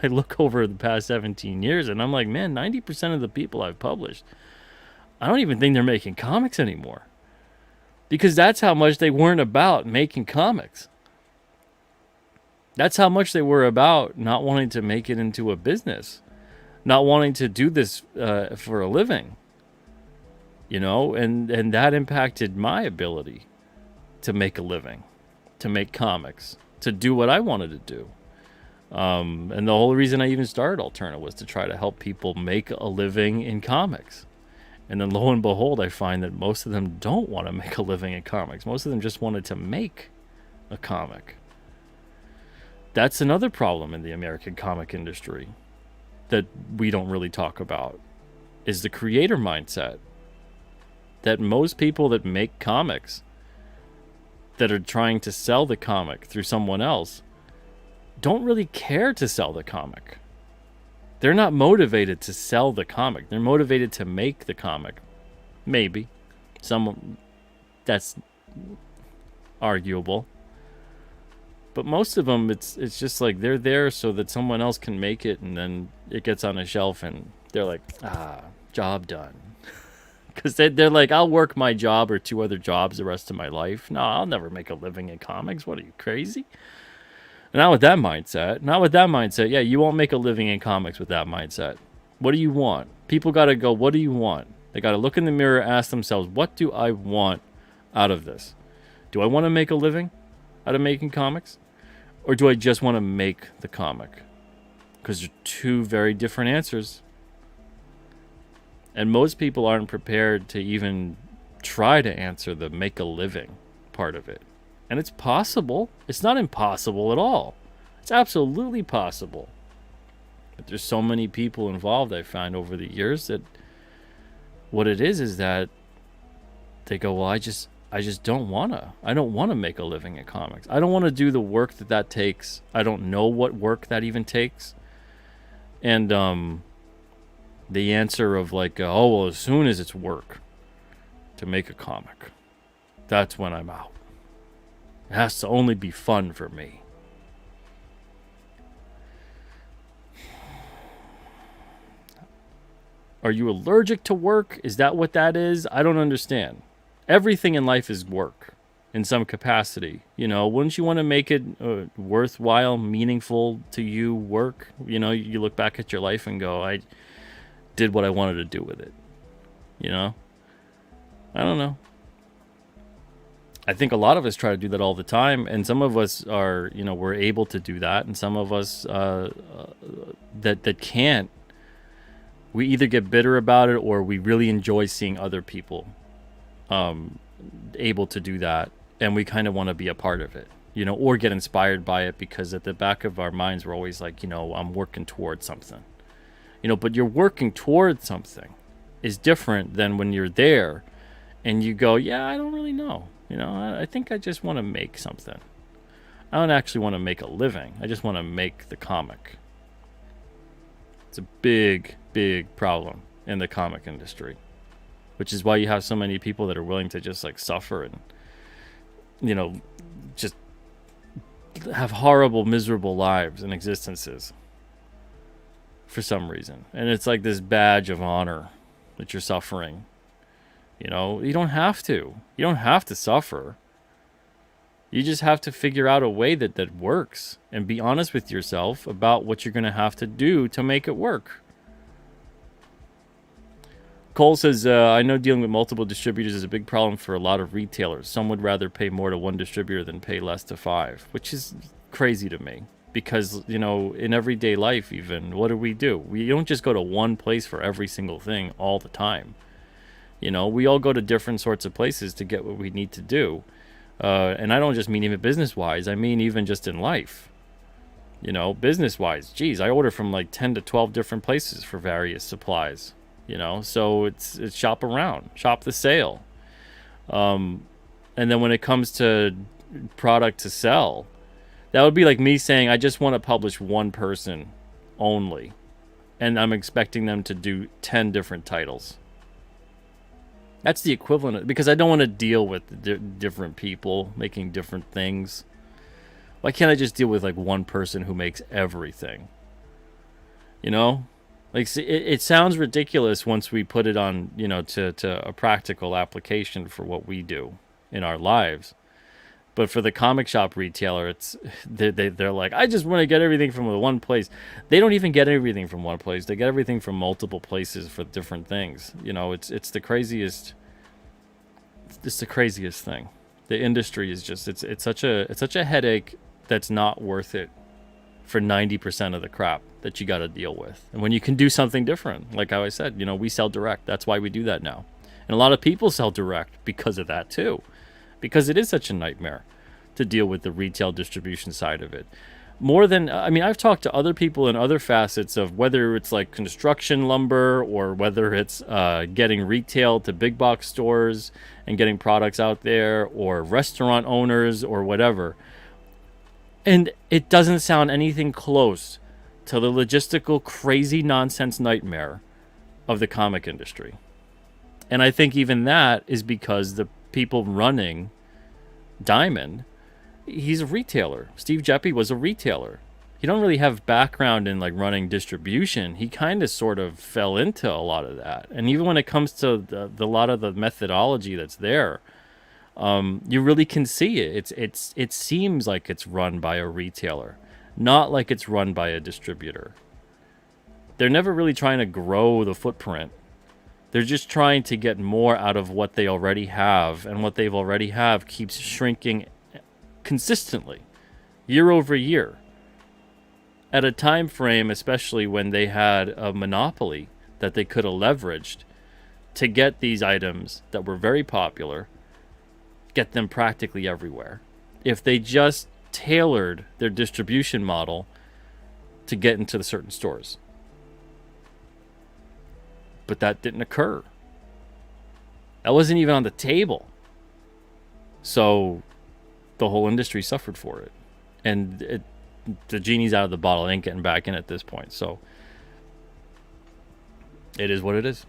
I look over the past 17 years and I'm like, man, 90% of the people I've published, I don't even think they're making comics anymore, because that's how much they weren't about making comics. That's how much they were about not wanting to make it into a business. not wanting to do this for a living, and that impacted my ability to make a living, to make comics, to do what I wanted to do. And the whole reason I even started Alterna was to try to help people make a living in comics. And then lo and behold, I find that most of them don't want to make a living in comics. Most of them just wanted to make a comic. That's another problem in the American comic industry that we don't really talk about, is the creator mindset. That most people that make comics, that are trying to sell the comic through someone else, don't really care to sell the comic. They're not motivated to sell the comic. They're motivated to make the comic. Maybe. That's arguable. But most of them, it's just like they're there so that someone else can make it, and then it gets on a shelf and they're like, job done. Because they're like, I'll work my job or 2 other jobs the rest of my life. No, I'll never make a living in comics. What are you, crazy? Not with that mindset. Yeah, you won't make a living in comics with that mindset. What do you want? People got to go, what do you want? They got to look in the mirror, ask themselves, what do I want out of this? Do I want to make a living out of making comics? Or do I just want to make the comic? Because they're 2 very different answers. And most people aren't prepared to even try to answer the make a living part of it. And it's possible. It's not impossible at all. It's absolutely possible. But there's so many people involved, I find over the years, that what it is that they go, well, I just don't wanna. I don't want to make a living in comics. I don't want to do the work that takes. I don't know what work that even takes. And the answer of like, well, as soon as it's work to make a comic, that's when I'm out. It has to only be fun for me. Are you allergic to work? Is that what that is? I don't understand. Everything in life is work in some capacity. Wouldn't you want to make it worthwhile, meaningful to you work? You look back at your life and go, I did what I wanted to do with it. I don't know. I think a lot of us try to do that all the time, and some of us are, we're able to do that, and some of us that can't. We either get bitter about it, or we really enjoy seeing other people able to do that, and we kind of want to be a part of it, or get inspired by it, because at the back of our minds we're always like, I'm working towards something, but you're working towards something is different than when you're there and you go, yeah, I don't really know. I think I just want to make something. I don't actually want to make a living. I just want to make the comic. It's a big, big problem in the comic industry, which is why you have so many people that are willing to just like suffer and, just have horrible, miserable lives and existences for some reason. And it's like this badge of honor that you're suffering. You don't have to. You don't have to suffer. You just have to figure out a way that works and be honest with yourself about what you're going to have to do to make it work. Cole says, I know dealing with multiple distributors is a big problem for a lot of retailers. Some would rather pay more to one distributor than pay less to 5, which is crazy to me. Because, in everyday life even, what do? We don't just go to one place for every single thing all the time. We all go to different sorts of places to get what we need to do. And I don't just mean even business-wise. I mean even just in life. Business-wise. Geez, I order from like 10 to 12 different places for various supplies. So it's shop around. Shop the sale. And then when it comes to product to sell, that would be like me saying, I just want to publish one person only. And I'm expecting them to do 10 different titles. That's the equivalent, because I don't want to deal with different people making different things. Why can't I just deal with like one person who makes everything? Like, see, it sounds ridiculous once we put it on, to a practical application for what we do in our lives. But for the comic shop retailer, they're like, I just want to get everything from one place. They don't even get everything from one place. They get everything from multiple places for different things. It's the craziest. It's the craziest thing. The industry is just it's such a headache that's not worth it for 90% of the crap that you got to deal with. And when you can do something different, like how I said, we sell direct. That's why we do that now. And a lot of people sell direct because of that too, because it is such a nightmare to deal with the retail distribution side of it. More than, I've talked to other people in other facets of whether it's like construction lumber or whether it's getting retail to big box stores and getting products out there, or restaurant owners or whatever. And it doesn't sound anything close to the logistical crazy nonsense nightmare of the comic industry. And I think even that is because the people running Diamond, he's a retailer. Steve Geppi was a retailer. He don't really have background in like running distribution. He kind of sort of fell into a lot of that. And even when it comes to the lot of the methodology that's there, you really can see it. It seems like it's run by a retailer, not like it's run by a distributor. They're never really trying to grow the footprint. They're just trying to get more out of what they already have, and what they've already have keeps shrinking consistently, year over year, at a time frame, especially when they had a monopoly that they could have leveraged to get these items that were very popular, get them practically everywhere. If they just tailored their distribution model to get into the certain stores. But that didn't occur. That wasn't even on the table. So the whole industry suffered for it. And the genie's out of the bottle. It ain't getting back in at this point. So it is what it is.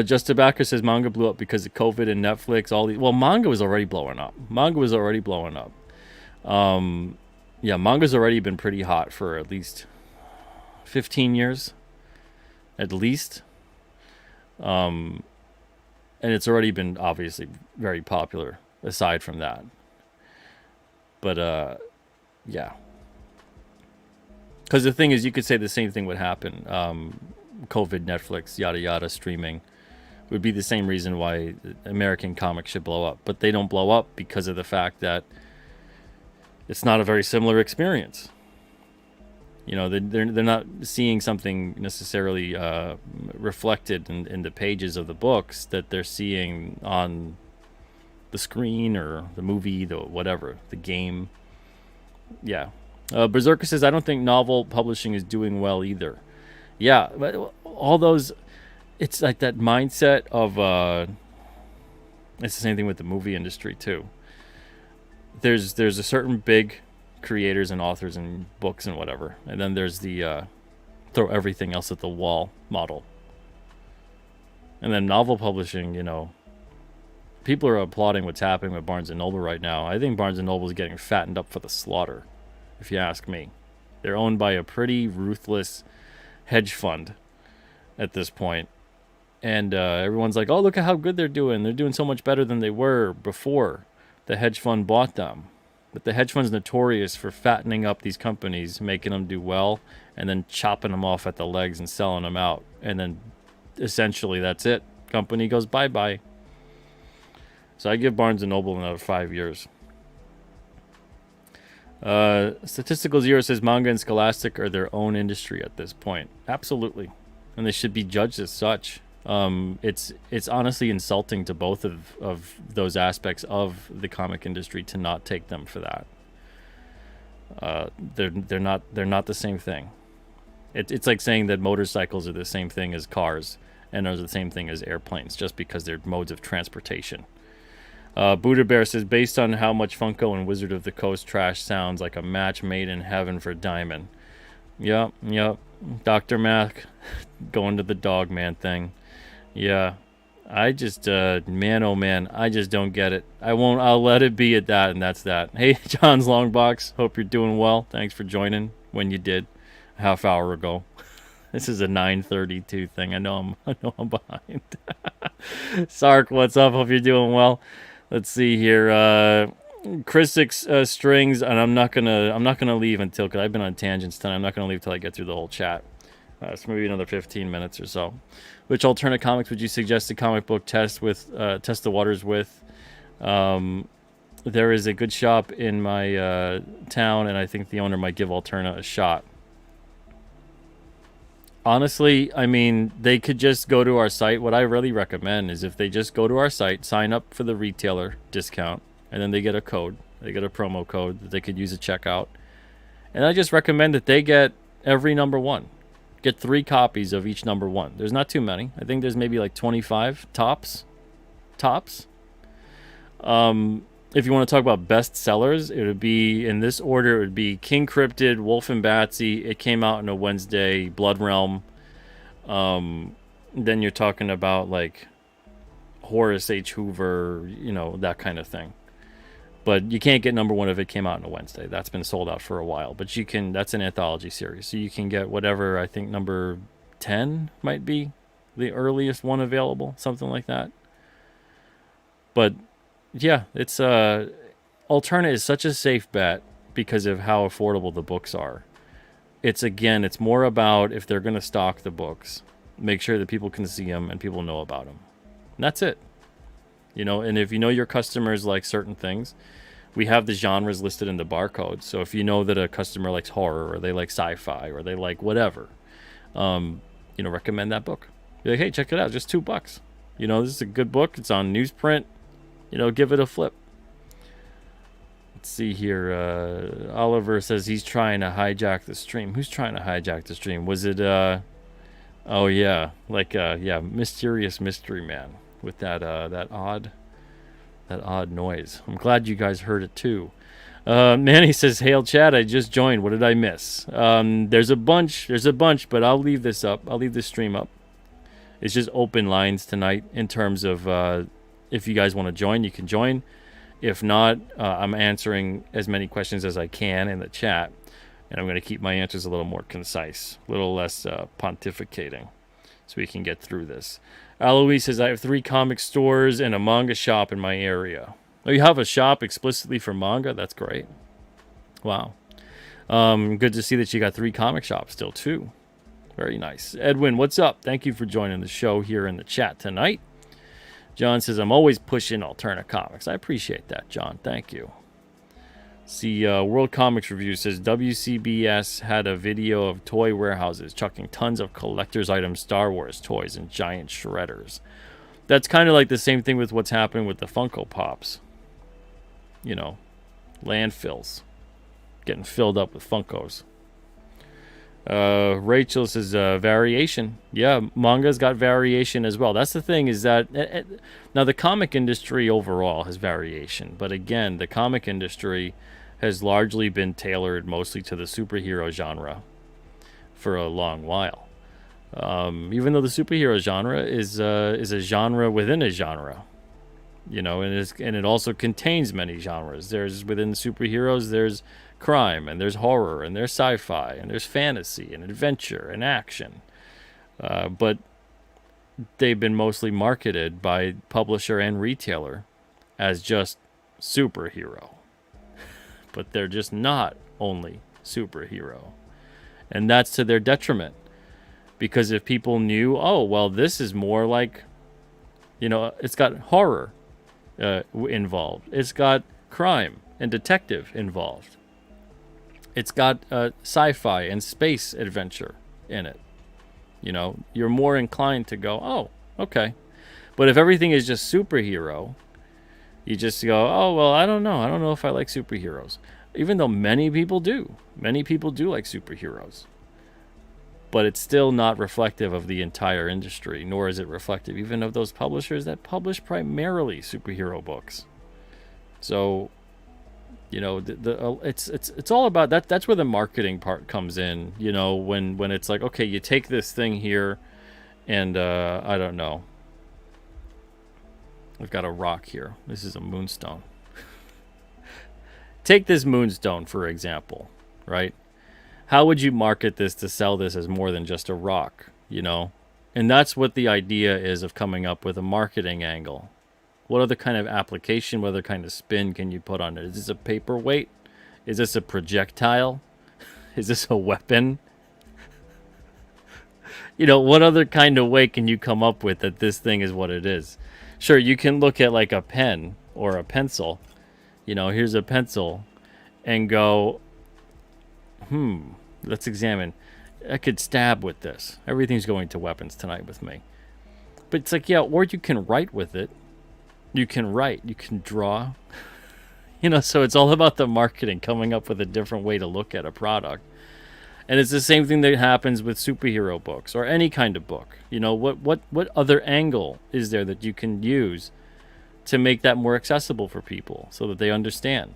Just Tobacco says manga blew up because of COVID and Netflix. Manga was already blowing up. Manga's already been pretty hot for at least 15 years. At least. And it's already been obviously very popular aside from that. But yeah. Because the thing is, you could say the same thing would happen. COVID, Netflix, yada yada, streaming would be the same reason why American comics should blow up. But they don't blow up because of the fact that it's not a very similar experience. They're not seeing something necessarily reflected in the pages of the books that they're seeing on the screen or the movie, the whatever, the game. Yeah. Berserker says, I don't think novel publishing is doing well either. Yeah, but all those, it's like that mindset of, it's the same thing with the movie industry too. There's a certain big creators and authors and books and whatever, and then there's the throw everything else at the wall model. And then novel publishing, people are applauding what's happening with Barnes and Noble right now. I think Barnes and Noble is getting fattened up for the slaughter, if you ask me. They're owned by a pretty ruthless hedge fund at this point. And everyone's like, oh, look at how good they're doing. They're doing so much better than they were before the hedge fund bought them. But the hedge fund's notorious for fattening up these companies, making them do well, and then chopping them off at the legs and selling them out. And then essentially that's it. Company goes bye-bye. So I give Barnes & Noble another 5 years. Statistical Zero says manga and Scholastic are their own industry at this point. Absolutely. And they should be judged as such. It's honestly insulting to both of those aspects of the comic industry to not take them for that. They're not the same thing. It's like saying that motorcycles are the same thing as cars and are the same thing as airplanes just because they're modes of transportation. Buddha Bear says, based on how much Funko and Wizard of the Coast trash sounds like a match made in heaven for Diamond. Yep. Dr. Mac going to the dog man thing. Yeah. I just, man, oh man, I just don't get it. I'll let it be at that, and that's that. Hey, John's Longbox, hope you're doing well. Thanks for joining when you did, a half hour ago. This is a 9:32 thing. I know I'm behind. Sark, what's up? Hope you're doing well. Let's see here. Chris Six Strings, and I'm not gonna leave until, because I've been on tangents tonight. I'm not gonna leave till I get through the whole chat. So maybe another 15 minutes or so. Which alternate comics would you suggest a comic book test the waters with? There is a good shop in my town, and I think the owner might give Alterna a shot. Honestly, I mean, they could just go to our site. What I really recommend is if they just go to our site, sign up for the retailer discount, and then they get a code. They get a promo code that they could use at checkout. And I just recommend that they get every number one. Get 3 copies of each number one. There's not too many. I think there's maybe like 25 tops. If you want to talk about best sellers, it would be, in this order, it would be King Cryptid, Wolf and Batsy. It came out on a Wednesday. Blood Realm. Then you're talking about like Horace H. Hoover, that kind of thing. But you can't get number one if it came out on a Wednesday. That's been sold out for a while. But you can, that's an anthology series. So you can get whatever, I think number 10 might be the earliest one available, something like that. But yeah, it's Alterna is such a safe bet because of how affordable the books are. It's more about, if they're going to stock the books, make sure that people can see them and people know about them. And that's it. And if you know your customers like certain things, we have the genres listed in the barcode. So if you know that a customer likes horror, or they like sci-fi, or they like whatever, recommend that book. Be like, hey, check it out, just $2. This is a good book. It's on newsprint. Give it a flip. Let's see here. Oliver says he's trying to hijack the stream. Who's trying to hijack the stream? Was it, oh yeah, like, Mysterious Mystery Man with that odd noise. I'm glad you guys heard it too. Manny says, hail chat, I just joined. What did I miss? There's a bunch, but I'll leave this up. I'll leave this stream up. It's just open lines tonight in terms of, if you guys want to join, you can join. If not, I'm answering as many questions as I can in the chat. And I'm going to keep my answers a little more concise, a little less pontificating, so we can get through this. Aloise says, I have 3 comic stores and a manga shop in my area. Oh, you have a shop explicitly for manga? That's great. Wow. Good to see that you got 3 comic shops still, too. Very nice. Edwin, what's up? Thank you for joining the show here in the chat tonight. John says, I'm always pushing alternate comics. I appreciate that, John. Thank you. See, World Comics Review says, WCBS had a video of toy warehouses chucking tons of collector's items, Star Wars toys, and giant shredders. That's kind of like the same thing with what's happening with the Funko Pops. Landfills. Getting filled up with Funkos. Rachel says, variation. Yeah, manga's got variation as well. That's the thing, is that now the comic industry overall has variation, but again, the comic industry has largely been tailored mostly to the superhero genre for a long while. Even though the superhero genre is a genre within a genre, and it also contains many genres. There's, within the superheroes, there's crime, and there's horror, and there's sci-fi, and there's fantasy, and adventure, and action. But they've been mostly marketed by publisher and retailer as just superhero. But they're just not only superhero. And that's to their detriment. Because if people knew, oh, well, this is more like, it's got horror involved. It's got crime and detective involved. It's got sci-fi and space adventure in it. You're more inclined to go, oh, okay. But if everything is just superhero, you just go, oh, well, I don't know. I don't know if I like superheroes. Even though many people do. Many people do like superheroes. But it's still not reflective of the entire industry, nor is it reflective even of those publishers that publish primarily superhero books. So, it's all about that. That's where the marketing part comes in. When it's like, okay, you take this thing here, and I don't know. I've got a rock here. This is a moonstone. Take this moonstone, for example, right? How would you market this to sell this as more than just a rock, And that's what the idea is of coming up with a marketing angle, What other kind of application, what other kind of spin can you put on it? Is this a paperweight? Is this a projectile? Is this a weapon? What other kind of way can you come up with that this thing is what it is? Sure, you can look at like a pen or a pencil. Here's a pencil and go, let's examine. I could stab with this. Everything's going to weapons tonight with me. But it's like, yeah, or you can write with it. You can write, you can draw. So it's all about the marketing, coming up with a different way to look at a product. And it's the same thing that happens with superhero books or any kind of book. What other angle is there that you can use to make that more accessible for people so that they understand?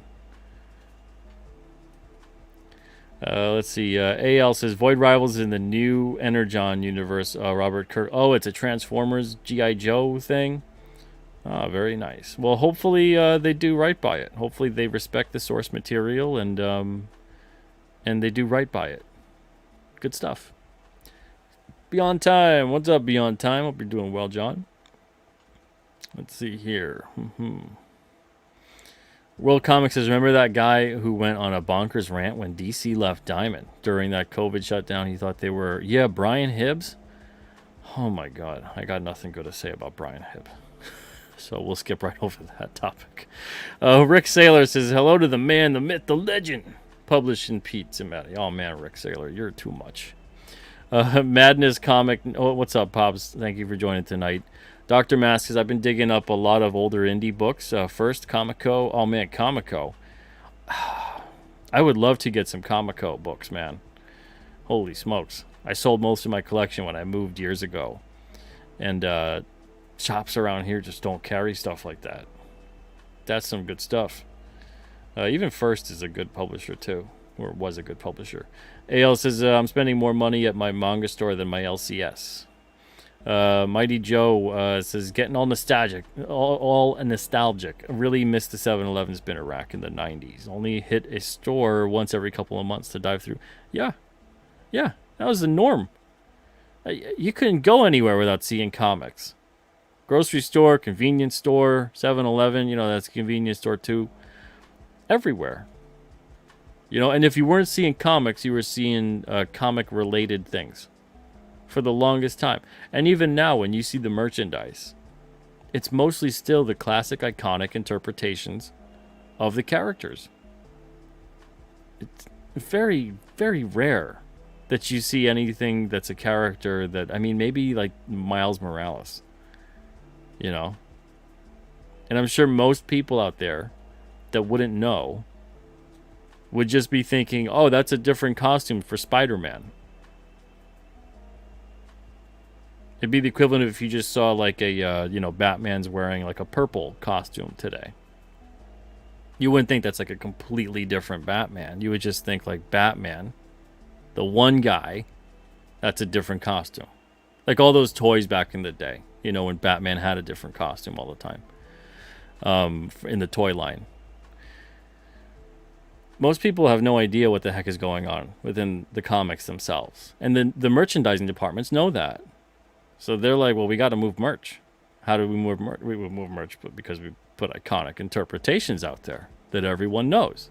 Let's see. AL says Void Rivals in the new Energon universe. Robert Kirk. Oh, it's a Transformers G.I. Joe thing. Very nice. Well, hopefully they do right by it. Hopefully they respect the source material and they do right by it. Good stuff. Beyond Time. What's up, Beyond Time? Hope you're doing well, John. Let's see here. World Comics says, remember that guy who went on a bonkers rant when DC left Diamond during that COVID shutdown? He thought they were, Brian Hibbs? Oh my God. I got nothing good to say about Brian Hibbs. So we'll skip right over that topic. Rick Saylor says, hello to the man, the myth, the legend. Published in Pete Zimetti. Oh man, Rick Saylor, you're too much. Madness Comic. Oh, what's up, Pops? Thank you for joining tonight. Dr. Mask says, I've been digging up a lot of older indie books. First, Comico. Oh man, Comico. I would love to get some Comico books, man. Holy smokes. I sold most of my collection when I moved years ago. And shops around here just don't carry stuff like that. That's some good stuff. Even First is a good publisher too, or was a good publisher. AL says, I'm spending more money at my manga store than my LCS. Mighty Joe says, getting all nostalgic. All nostalgic. Really missed the 7-Eleven spinner rack in the 90s. Only hit a store once every couple of months to dive through. Yeah, that was the norm. You couldn't go anywhere without seeing comics. Grocery store, convenience store, 7-Eleven, that's a convenience store too. Everywhere. And if you weren't seeing comics, you were seeing comic-related things for the longest time. And even now, when you see the merchandise, it's mostly still the classic, iconic interpretations of the characters. It's very, very rare that you see anything that's a character that, maybe like Miles Morales, And I'm sure most people out there that wouldn't know would just be thinking, oh, that's a different costume for Spider-Man. It'd be the equivalent of if you just saw like a, Batman's wearing like a purple costume today. You wouldn't think that's like a completely different Batman. You would just think like Batman, the one guy, that's a different costume. Like all those toys back in the day, when Batman had a different costume all the time in the toy line. Most people have no idea what the heck is going on within the comics themselves. And then the merchandising departments know that. So they're like, well, we got to move merch. How do we move merch? We would move merch because we put iconic interpretations out there that everyone knows.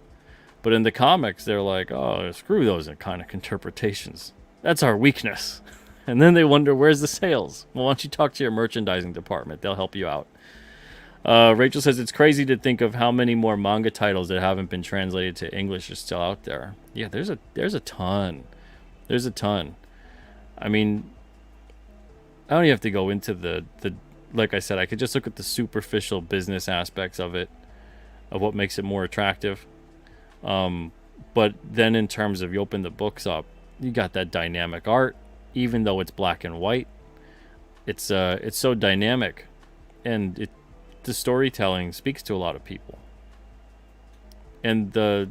But in the comics, they're like, oh, screw those iconic interpretations. That's our weakness. And then they wonder, where's the sales? Well, why don't you talk to your merchandising department? They'll help you out. Rachel says, it's crazy to think of how many more manga titles that haven't been translated to English are still out there. Yeah, there's a ton. There's a ton. I don't even have to go into the like I said, I could just look at the superficial business aspects of it, of what makes it more attractive. But then in terms of you open the books up, you got that dynamic art, even though it's black and white. It's so dynamic, and the storytelling speaks to a lot of people. And the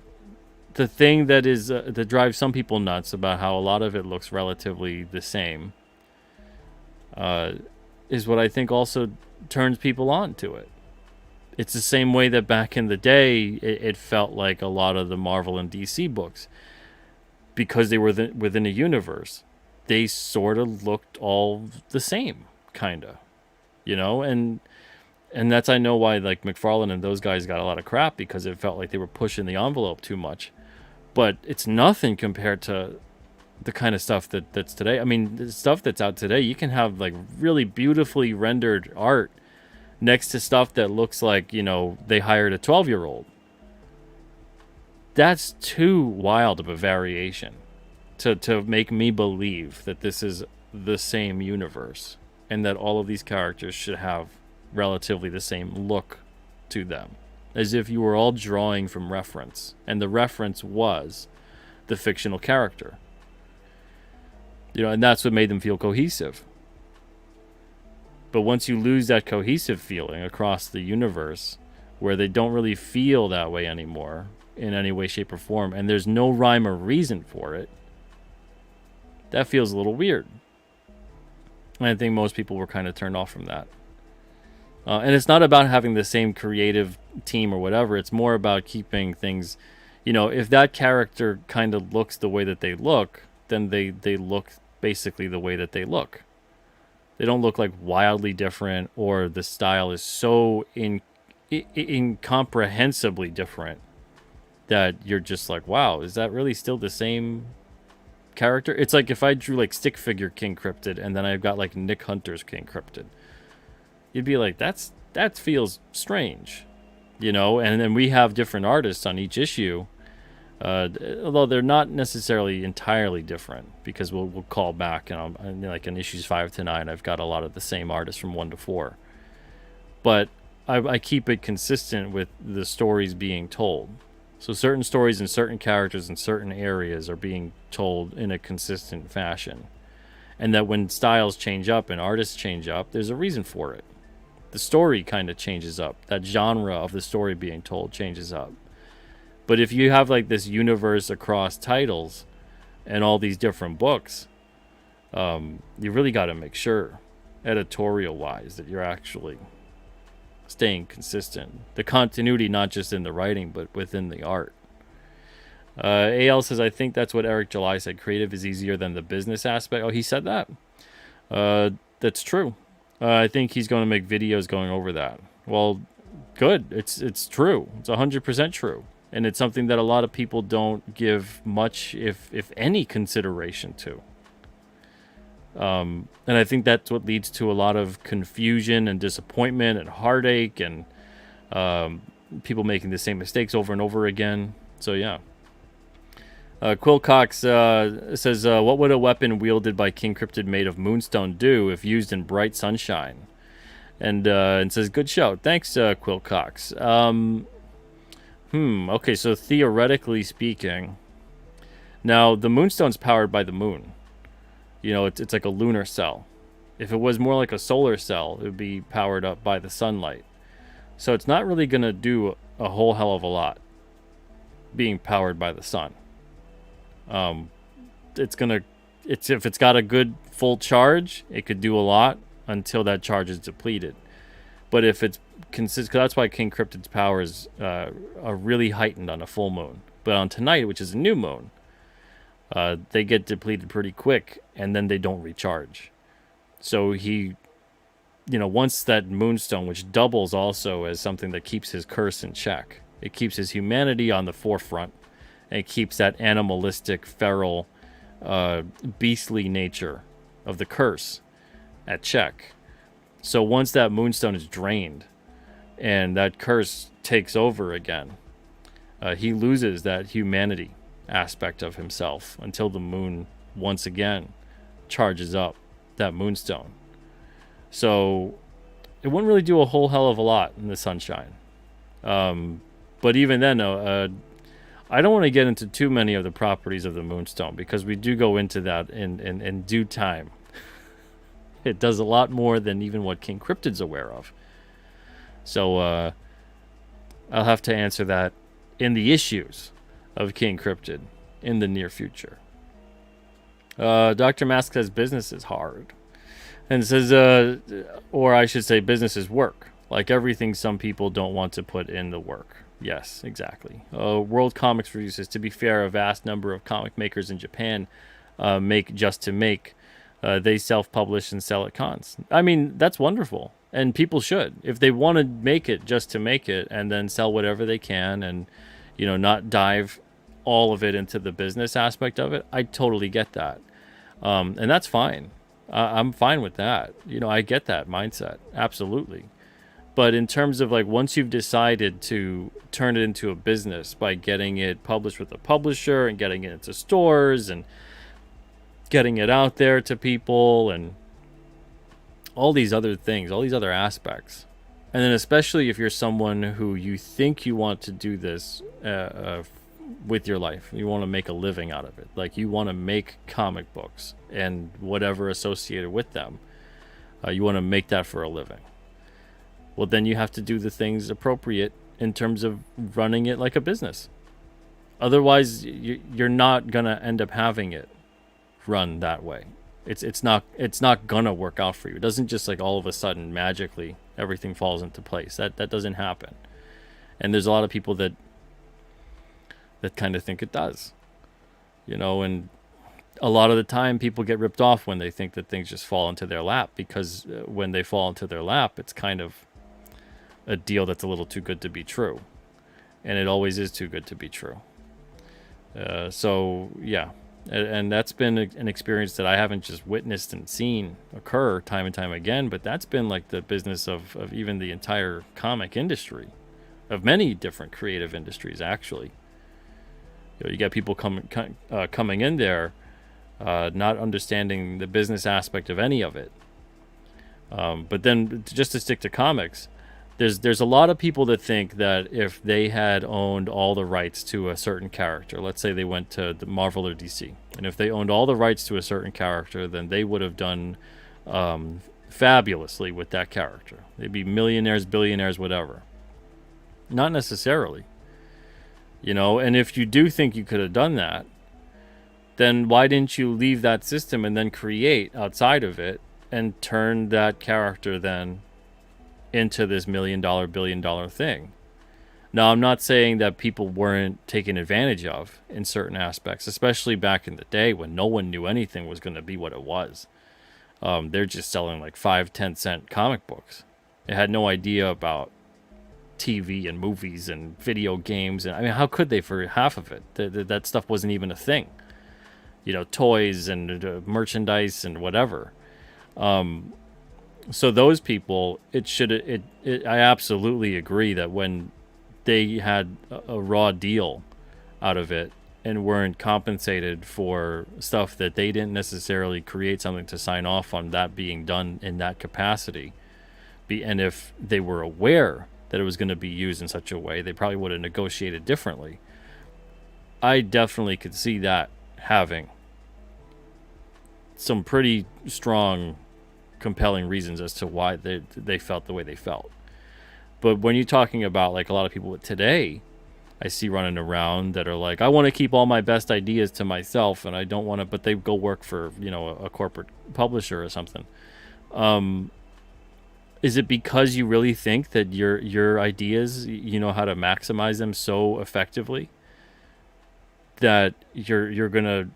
thing that is that drives some people nuts about how a lot of it looks relatively the same is what I think also turns people on to it. It's the same way that back in the day it felt like a lot of the Marvel and DC books, because they were within a universe, they sort of looked all the same, kind of, and And that's, I know why, like, McFarlane and those guys got a lot of crap, because it felt like they were pushing the envelope too much. But it's nothing compared to the kind of stuff that's today. I mean, the stuff that's out today, you can have like really beautifully rendered art next to stuff that looks like, they hired a 12-year-old. That's too wild of a variation to make me believe that this is the same universe and that all of these characters should have relatively the same look to them, as if you were all drawing from reference, and the reference was the fictional character. And that's what made them feel cohesive. But once you lose that cohesive feeling across the universe, where they don't really feel that way anymore in any way, shape, or form, and there's no rhyme or reason for it, that feels a little weird. And I think most people were kind of turned off from that. And it's not about having the same creative team or whatever. It's more about keeping things, if that character kind of looks the way that they look, then they look basically the way that they look. They don't look like wildly different, or the style is so incomprehensibly different that you're just like, wow, is that really still the same character? It's like if I drew like stick figure King Cryptid and then I've got like Nick Hunter's King Cryptid. You'd be like, that feels strange, and then we have different artists on each issue, although they're not necessarily entirely different, because we'll call back, and like in issues 5 to 9, I've got a lot of the same artists from 1 to 4, but I keep it consistent with the stories being told. So certain stories and certain characters in certain areas are being told in a consistent fashion, and that when styles change up and artists change up, there's a reason for it. The story kind of changes up. That genre of the story being told changes up. But if you have like this universe across titles and all these different books, you really got to make sure, editorial wise, that you're actually staying consistent. The continuity, not just in the writing, but within the art. AL says, I think that's what Eric July said. Creative is easier than the business aspect. Oh, he said that. That's true. I think he's going to make videos going over that. Well, good. It's true. It's 100% true. And it's something that a lot of people don't give much, if any, consideration to. And I think that's what leads to a lot of confusion and disappointment and heartache, and people making the same mistakes over and over again. So, yeah. Quill Cox says, what would a weapon wielded by King Cryptid made of moonstone do if used in bright sunshine? And says, good show. Thanks, Quill Cox. Okay, so theoretically speaking, now the moonstone's powered by the moon. It's like a lunar cell. If it was more like a solar cell, it would be powered up by the sunlight. So it's not really going to do a whole hell of a lot being powered by the sun. If it's got a good full charge, it could do a lot until that charge is depleted. But if it's consistent, that's why King Cryptid's powers are really heightened on a full moon. But on tonight, which is a new moon, they get depleted pretty quick, and then they don't recharge. So he, once that moonstone, which doubles also as something that keeps his curse in check, it keeps his humanity on the forefront, and it keeps that animalistic, feral, beastly nature of the curse at check. So once that moonstone is drained and that curse takes over again, he loses that humanity aspect of himself until the moon once again charges up that moonstone. So it wouldn't really do a whole hell of a lot in the sunshine. But even then, I don't want to get into too many of the properties of the moonstone, because we do go into that in due time. It does a lot more than even what King Cryptid's aware of. So I'll have to answer that in the issues of King Cryptid in the near future. Dr. Mask says business is hard. And says, or I should say business is work. Like everything, some people don't want to put in the work. Yes, exactly. World Comics Review says, to be fair, a vast number of comic makers in Japan make just to make. They self-publish and sell at cons. I mean, that's wonderful. And people should. If they want to make it just to make it and then sell whatever they can and, not dive all of it into the business aspect of it, I totally get that. And that's fine. I'm fine with that. I get that mindset. Absolutely. But in terms of like once you've decided to turn it into a business by getting it published with a publisher and getting it into stores and getting it out there to people and all these other things, all these other aspects. And then especially if you're someone who you think you want to do this with your life, you want to make a living out of it. Like you want to make comic books and whatever associated with them. You want to make that for a living. Well, then you have to do the things appropriate in terms of running it like a business. Otherwise, you're not going to end up having it run that way. It's not gonna work out for you. It doesn't just like all of a sudden magically everything falls into place. That doesn't happen. And there's a lot of people that kind of think it does. And a lot of the time people get ripped off when they think that things just fall into their lap, because when they fall into their lap, it's kind of a deal that's a little too good to be true. And it always is too good to be true. So yeah. And that's been an experience that I haven't just witnessed and seen occur time and time again, but that's been like the business of even the entire comic industry, of many different creative industries, actually. You got people coming in there, not understanding the business aspect of any of it. But then just to stick to comics, there's a lot of people that think that if they had owned all the rights to a certain character, let's say they went to the Marvel or DC, and if they owned all the rights to a certain character, then they would have done fabulously with that character. They'd be millionaires, billionaires, whatever. Not necessarily. And if you do think you could have done that, then why didn't you leave that system and then create outside of it and turn that character then into this $1 million, $1 billion thing? Now, I'm not saying that people weren't taken advantage of in certain aspects, especially back in the day when no one knew anything was going to be what it was. They're just selling like 5-10 cent comic books. They had no idea about TV and movies and video games. And I mean, how could they for half of it? That stuff wasn't even a thing. Toys and merchandise and whatever. So those people, I absolutely agree that when they had a raw deal out of it and weren't compensated for stuff that they didn't necessarily create something to sign off on that being done in that capacity, and if they were aware that it was going to be used in such a way, they probably would have negotiated differently. I definitely could see that having some pretty strong, compelling reasons as to why they felt the way they felt. But when you're talking about like a lot of people today, I see running around that are like, I want to keep all my best ideas to myself, and I don't want to, but they go work for a corporate publisher or something. Is it because you really think that your ideas, you know how to maximize them so effectively that you're gonna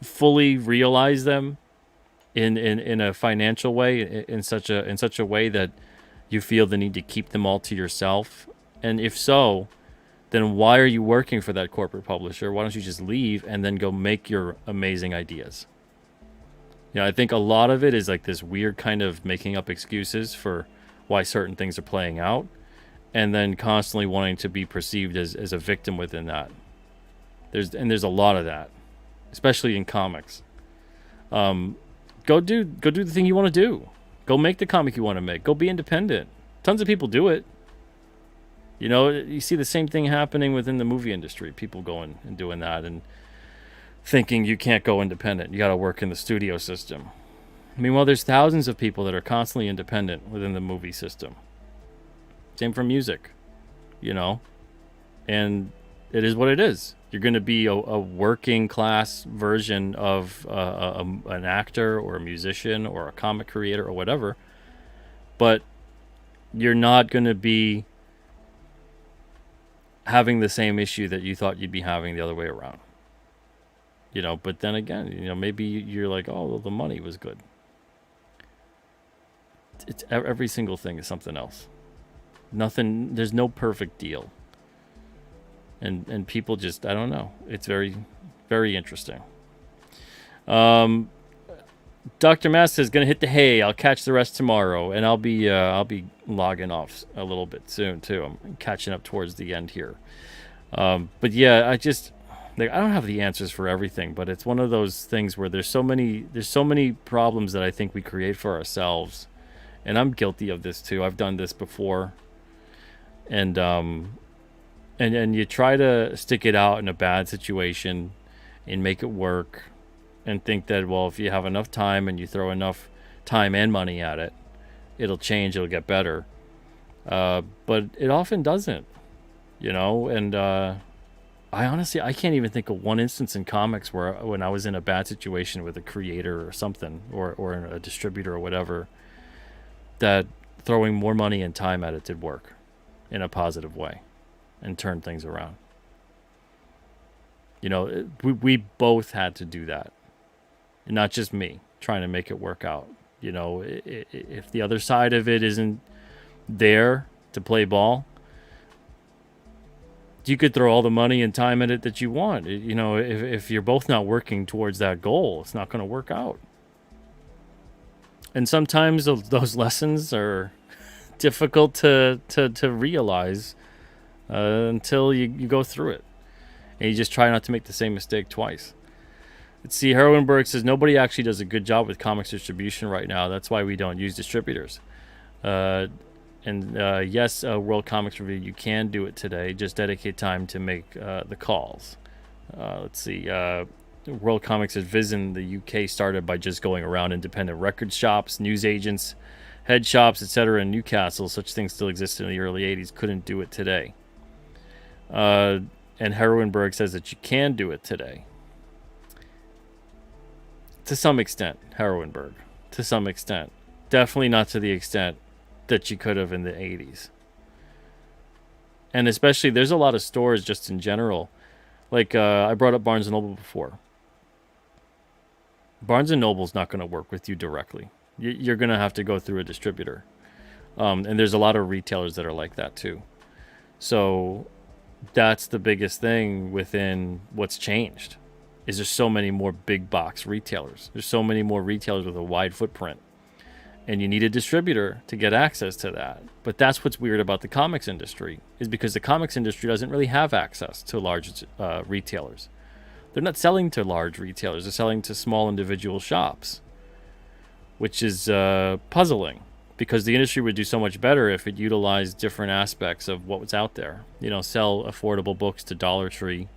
fully realize them in a financial way, in such a way that you feel the need to keep them all to yourself? And if so, then why are you working for that corporate publisher? Why don't you just leave and then go make your amazing ideas? I think a lot of it is like this weird kind of making up excuses for why certain things are playing out, and then constantly wanting to be perceived as a victim within that. There's a lot of that, especially in comics. Go do the thing you want to do. Go make the comic you want to make. Go be independent. Tons of people do it. You see the same thing happening within the movie industry. People going and doing that and thinking you can't go independent. You got to work in the studio system. Meanwhile, there's thousands of people that are constantly independent within the movie system. Same for music, and it is what it is. You're going to be a working class version of an actor or a musician or a comic creator or whatever, but you're not going to be having the same issue that you thought you'd be having the other way around. But then again, maybe you're like, oh, well, the money was good. it's every single thing is something else. Nothing. There's no perfect deal. And people just, I don't know. It's very, very interesting. Dr. Mass says gonna hit the hay. I'll catch the rest tomorrow, and I'll be logging off a little bit soon too. I'm catching up towards the end here. But yeah, I don't have the answers for everything, but it's one of those things where there's so many problems that I think we create for ourselves, and I'm guilty of this too. I've done this before, and you try to stick it out in a bad situation and make it work, and think that, well, if you have enough time and you throw enough time and money at it, it'll change, it'll get better. But it often doesn't, and I can't even think of one instance in comics where when I was in a bad situation with a creator or something, or a distributor or whatever, that throwing more money and time at it did work in a positive way and turn things around. We both had to do that. Not just me trying to make it work out. If the other side of it isn't there to play ball, you could throw all the money and time at it that you want. If you're both not working towards that goal, it's not going to work out. And sometimes those lessons are difficult to realize until you go through it. And you just try not to make the same mistake twice. Let's see, Herwenberg says, nobody actually does a good job with comics distribution right now. That's why we don't use distributors. Yes, World Comics Review, you can do it today. Just dedicate time to make the calls. Let's see. World Comics says, Viz in the UK started by just going around independent record shops, news agents, head shops, etc. in Newcastle. Such things still existed in the early 80s. Couldn't do it today. And Herwenberg says that you can do it today. To some extent, Herwenberg. To some extent. Definitely not to the extent that you could have in the 80s. And especially, there's a lot of stores just in general. Like, I brought up Barnes & Noble before. Barnes & Noble's not going to work with you directly. You're going to have to go through a distributor. And there's a lot of retailers that are like that too. So that's the biggest thing within what's changed. Is there's so many more big box retailers. There's so many more retailers with a wide footprint. And you need a distributor to get access to that. But that's what's weird about the comics industry, is because the comics industry doesn't really have access to large retailers. They're not selling to large retailers. They're selling to small individual shops, which is puzzling, because the industry would do so much better if it utilized different aspects of what was out there. Sell affordable books to Dollar Tree.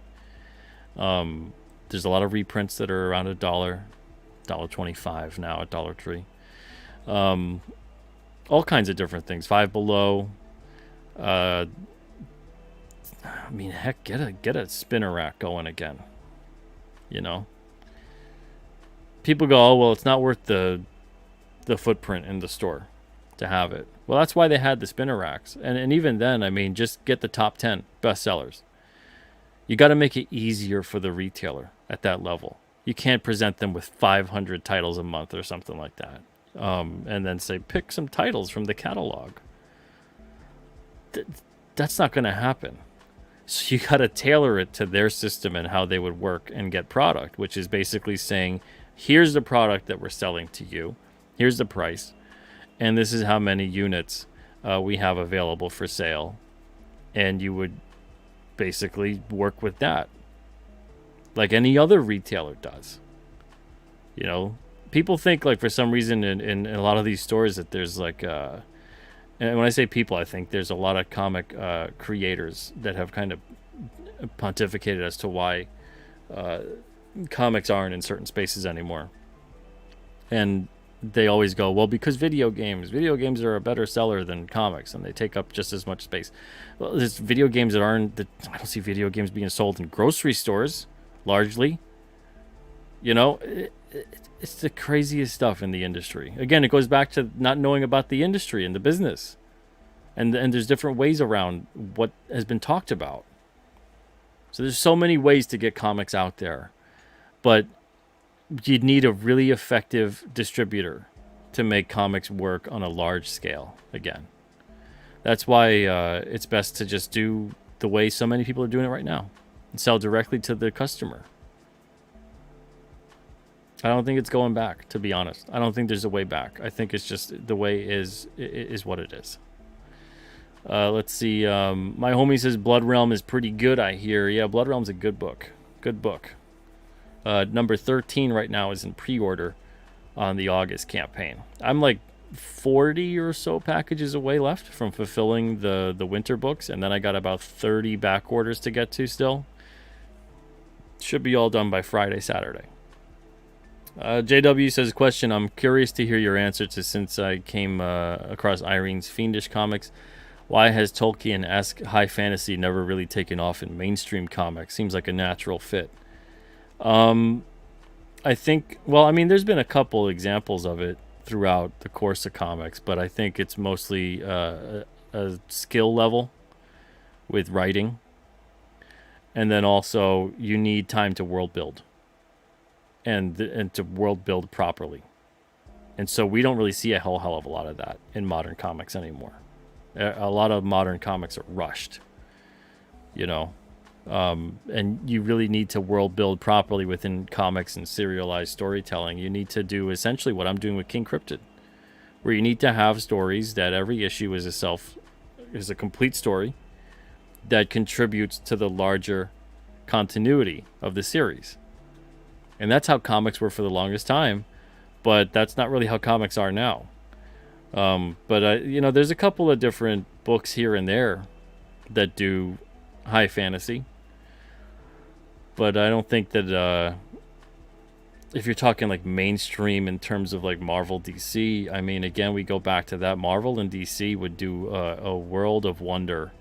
There's a lot of reprints that are around $1.25 now at Dollar Tree. All kinds of different things. Five Below. Heck, get a spinner rack going again. People go, oh well, it's not worth the footprint in the store to have it. Well, that's why they had the spinner racks. And even then, just get the top 10 bestsellers. You got to make it easier for the retailer at that level. You can't present them with 500 titles a month or something like that. And then say, pick some titles from the catalog. That's not going to happen. So you got to tailor it to their system and how they would work and get product, which is basically saying, here's the product that we're selling to you. Here's the price. And this is how many units we have available for sale. And you would basically work with that, like any other retailer does. People think, like, for some reason in a lot of these stores that there's like and when I say people, I think there's a lot of comic creators that have kind of pontificated as to why comics aren't in certain spaces anymore. And they always go, well, because video games are a better seller than comics, and they take up just as much space. Well, there's video games I don't see video games being sold in grocery stores largely. It's the craziest stuff in the industry. Again, it goes back to not knowing about the industry and the business. And there's different ways around what has been talked about. So there's so many ways to get comics out there. But you'd need a really effective distributor to make comics work on a large scale again. That's why it's best to just do the way so many people are doing it right now and sell directly to the customer. I don't think it's going back, to be honest. I don't think there's a way back. I think it's just the way is what it is. Let's see. My homie says Blood Realm is pretty good, I hear. Yeah, Blood Realm's a good book. Good book. Number 13 right now is in pre-order on the August campaign. I'm like 40 or so packages away left from fulfilling the winter books, and then I got about 30 back orders to get to still. Should be all done by Friday, Saturday. JW says, question, I'm curious to hear your answer to since I came across Irene's Fiendish comics. Why has Tolkien-esque high fantasy never really taken off in mainstream comics? Seems like a natural fit. I think, well, I mean, there's been a couple examples of it throughout the course of comics, but I think it's mostly a skill level with writing. And then also you need time to world build and to world build properly. And so we don't really see a hell of a lot of that in modern comics anymore. A lot of modern comics are rushed, you know, and you really need to world build properly within comics and serialized storytelling. You need to do essentially what I'm doing with King Cryptid, where you need to have stories that every issue is a complete story that contributes to the larger continuity of the series. And that's how comics were for the longest time, but that's not really how comics are now. But you know, there's a couple of different books here and there that do high fantasy, but I don't think that if you're talking like mainstream in terms of like Marvel, DC, I mean, again, we go back to that. Marvel and DC would do a world of wonder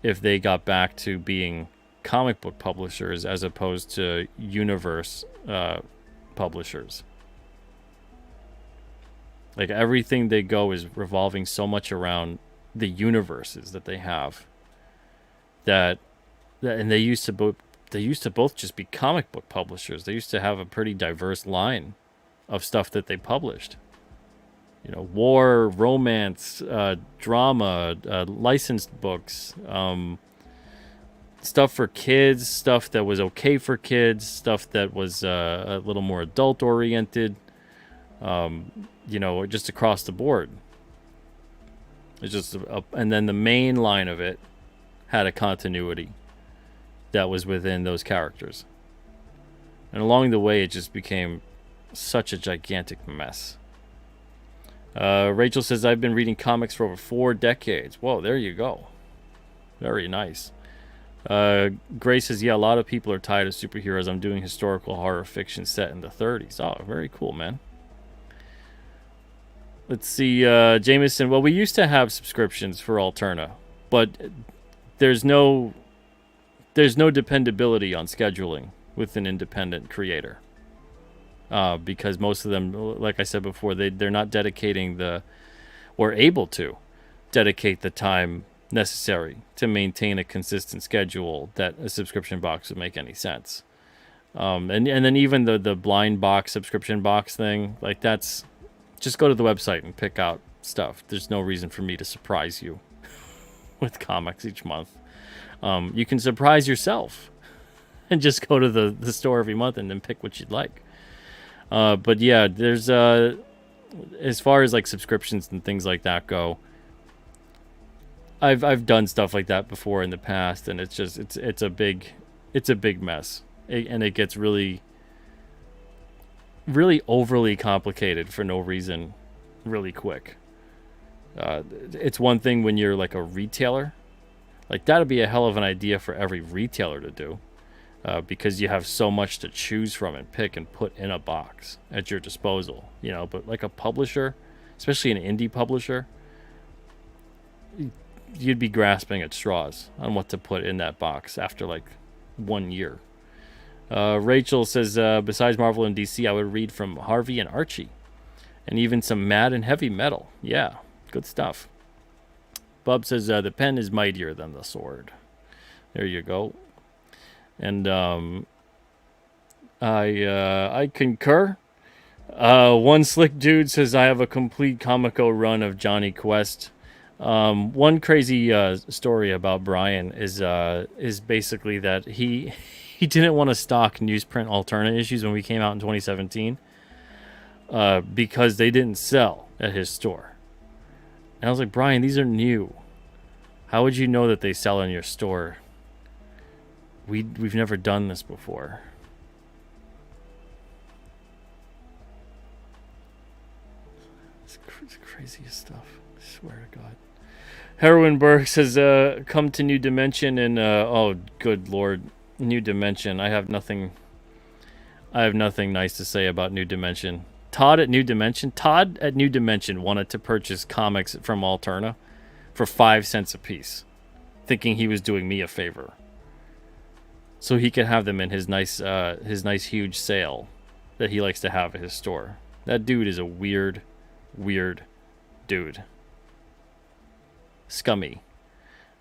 if they got back to being comic book publishers as opposed to universe publishers. Like everything they go is revolving so much around the universes that they have that and they used to both just be comic book publishers. They used to have a pretty diverse line of stuff that they published. You know, war, romance, drama, licensed books, stuff for kids, stuff that was okay for kids, stuff that was a little more adult oriented. You know, just across the board. It's just, and then the main line of it had a continuity that was within those characters. And along the way, it just became such a gigantic mess. Rachel says, I've been reading comics for over 4 decades. Whoa, there you go. Very nice. Grace says, yeah, a lot of people are tired of superheroes. I'm doing historical horror fiction set in the 30s. Oh, very cool, man. Let's see, Jameson. Well, we used to have subscriptions for Alterna, but there's no dependability on scheduling with an independent creator. Because most of them, like I said before, they're not dedicating or able to dedicate the time necessary to maintain a consistent schedule that a subscription box would make any sense. And then even the blind box subscription box thing, like that's, just go to the website and pick out stuff. There's no reason for me to surprise you with comics each month. You can surprise yourself and just go to the store every month and then pick what you'd like. But yeah, there's as far as like subscriptions and things like that go, I've done stuff like that before in the past, and it's just it's a big mess, and it gets really overly complicated for no reason really quick. It's one thing when you're like a retailer, like that'd be a hell of an idea for every retailer to do, because you have so much to choose from and pick and put in a box at your disposal, you know. But like a publisher, especially an indie publisher, you'd be grasping at straws on what to put in that box after like 1 year. Rachel says, besides Marvel and DC, I would read from Harvey and Archie, and even some Mad and Heavy Metal. Yeah, good stuff. Bub says, the pen is mightier than the sword. There you go. And I concur. One slick dude says I have a complete Comico run of Johnny Quest. One crazy story about Brian is basically that he didn't want to stock newsprint alternate issues when we came out in 2017 because they didn't sell at his store. And I was like, Brian, these are new. How would you know that they sell in your store? We've never done this before. It's craziest stuff. I swear to God. Heroinberg says, come to New Dimension and oh good lord, New Dimension. I have nothing nice to say about New Dimension. Todd at New Dimension wanted to purchase comics from Alterna for 5 cents a piece, thinking he was doing me a favor. So he could have them in his nice huge sale that he likes to have at his store. That dude is a weird dude. Scummy.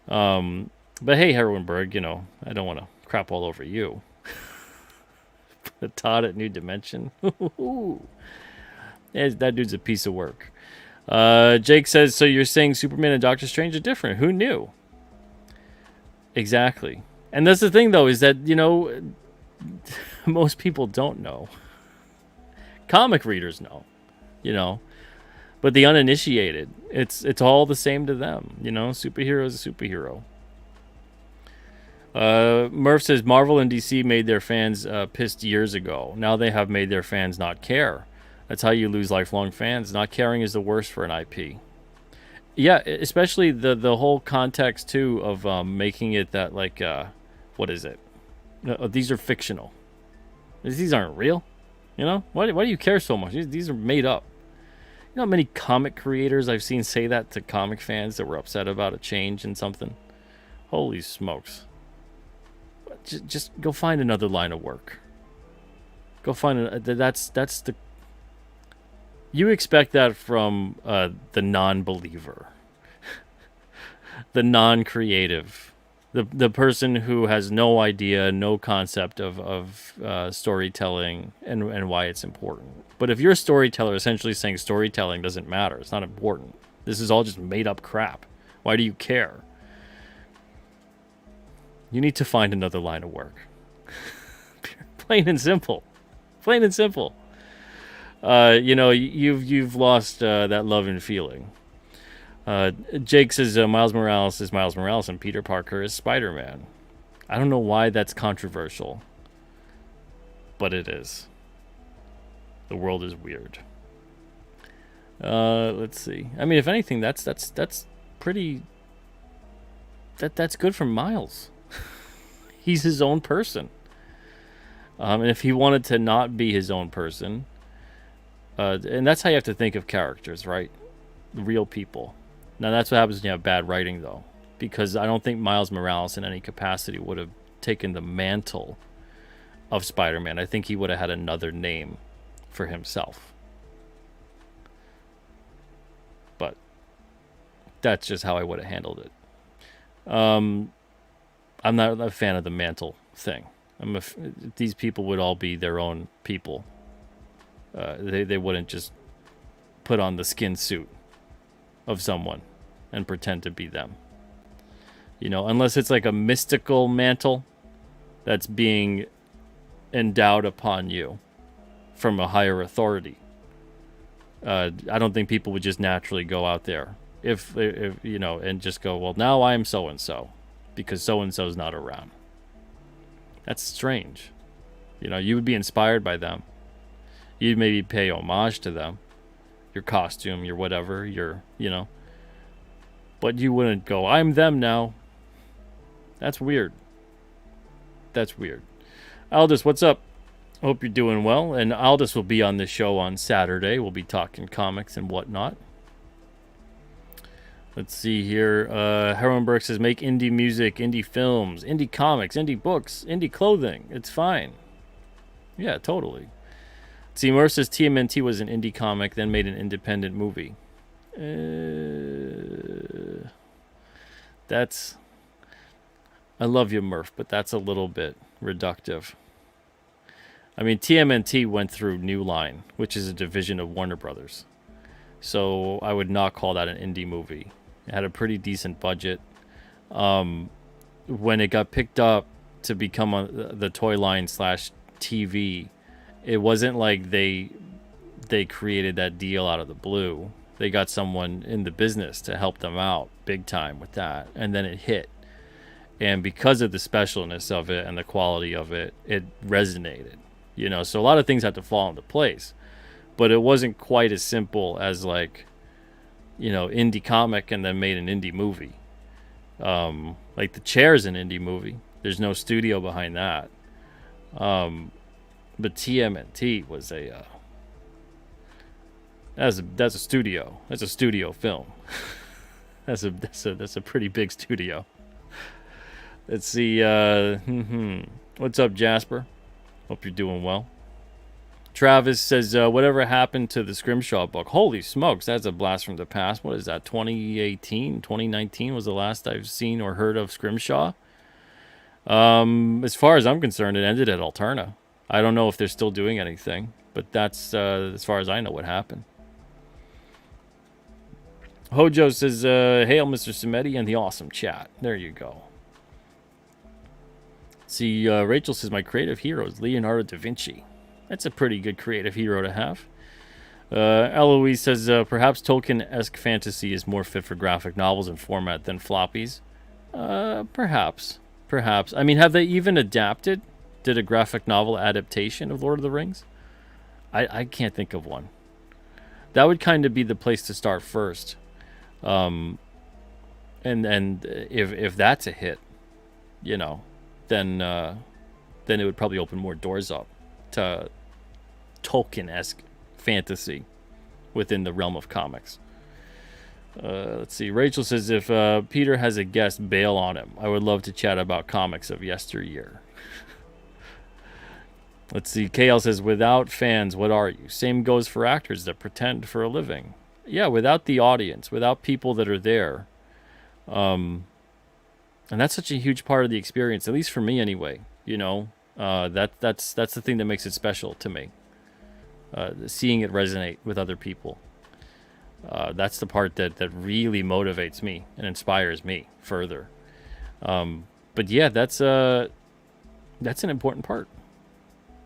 But hey, Heroinberg, you know, I don't want to crap all over you. But Todd at New Dimension. That dude's a piece of work. Jake says, so you're saying Superman and Doctor Strange are different. Who knew? Exactly. And that's the thing, though, is that, you know, most people don't know. Comic readers know, you know. But the uninitiated, it's all the same to them. You know, superhero is a superhero. Murph says, Marvel and DC made their fans pissed years ago. Now they have made their fans not care. That's how you lose lifelong fans. Not caring is the worst for an IP. Yeah, especially the whole context, too, of making it that, like, what is it? These are fictional. These aren't real. You know? Why do you care so much? These are made up. You know how many comic creators I've seen say that to comic fans that were upset about a change in something? Holy smokes. Just go find another line of work. Go find that's the. You expect that from the non-believer, the non-creative, the person who has no idea, no concept of storytelling and why it's important. But if you're a storyteller essentially saying storytelling doesn't matter, it's not important, this is all just made up crap, why do you care? You need to find another line of work. Plain and simple. Plain and simple. You know, you've lost that love and feeling. Jake says Miles Morales is Miles Morales and Peter Parker is Spider-Man. I don't know why that's controversial, but it is. The world is weird. Let's see. I mean, if anything, that's pretty. That's good for Miles. He's his own person. And if he wanted to not be his own person, and that's how you have to think of characters, right? Real people. Now, that's what happens when you have bad writing, though, because I don't think Miles Morales in any capacity would have taken the mantle of Spider-Man. I think he would have had another name for himself. But that's just how I would have handled it. I'm not a fan of the mantle thing. These people would all be their own people. They wouldn't just put on the skin suit of someone and pretend to be them. You know, unless it's like a mystical mantle that's being endowed upon you from a higher authority. I don't think people would just naturally go out there if you know, and just go, well, now I am so and so because so and so's not around. That's strange. You know, you would be inspired by them. You'd maybe pay homage to them, your costume, your whatever, your, you know. But you wouldn't go, I'm them now. That's weird. That's weird. Aldous, what's up? Hope you're doing well. And Aldous will be on this show on Saturday. We'll be talking comics and whatnot. Let's see here. Heronberg says, make indie music, indie films, indie comics, indie books, indie clothing. It's fine. Yeah, totally. See, Murph says TMNT was an indie comic, then made an independent movie. That's... I love you, Murph, but that's a little bit reductive. I mean, TMNT went through New Line, which is a division of Warner Brothers. So I would not call that an indie movie. It had a pretty decent budget. When it got picked up to become the toy line slash TV, it wasn't like they created that deal out of the blue. They got someone in the business to help them out big time with that, and then it hit. And because of the specialness of it and the quality of it, it resonated. So a lot of things had to fall into place, but it wasn't quite as simple as like, indie comic and then made an indie movie. Like The Chair's an indie movie. There's no studio behind that. But TMNT was that's a studio. That's a studio film. that's a pretty big studio. Let's see. What's up, Jasper? Hope you're doing well. Travis says, whatever happened to the Scrimshaw book? Holy smokes, that's a blast from the past. What is that, 2018, 2019 was the last I've seen or heard of Scrimshaw? As far as I'm concerned, it ended at Alterna. I don't know if they're still doing anything, but that's, as far as I know, what happened. Hojo says, hail Mr. Samedi and the awesome chat. There you go. See, Rachel says, my creative hero is Leonardo da Vinci. That's a pretty good creative hero to have. Eloise says, perhaps Tolkien-esque fantasy is more fit for graphic novels and format than floppies. Perhaps. I mean, have they even adapted? Did a graphic novel adaptation of Lord of the Rings? I can't think of one. That would kind of be the place to start first. And if that's a hit, then it would probably open more doors up to Tolkien-esque fantasy within the realm of comics. Let's see. Rachel says, if Peter has a guest, bail on him. I would love to chat about comics of yesteryear. Let's see. KL says, without fans, what are you? Same goes for actors that pretend for a living. Yeah, without the audience, without people that are there. And that's such a huge part of the experience, at least for me anyway. That's the thing that makes it special to me. Seeing it resonate with other people. That's the part that really motivates me and inspires me further. But yeah, that's an important part.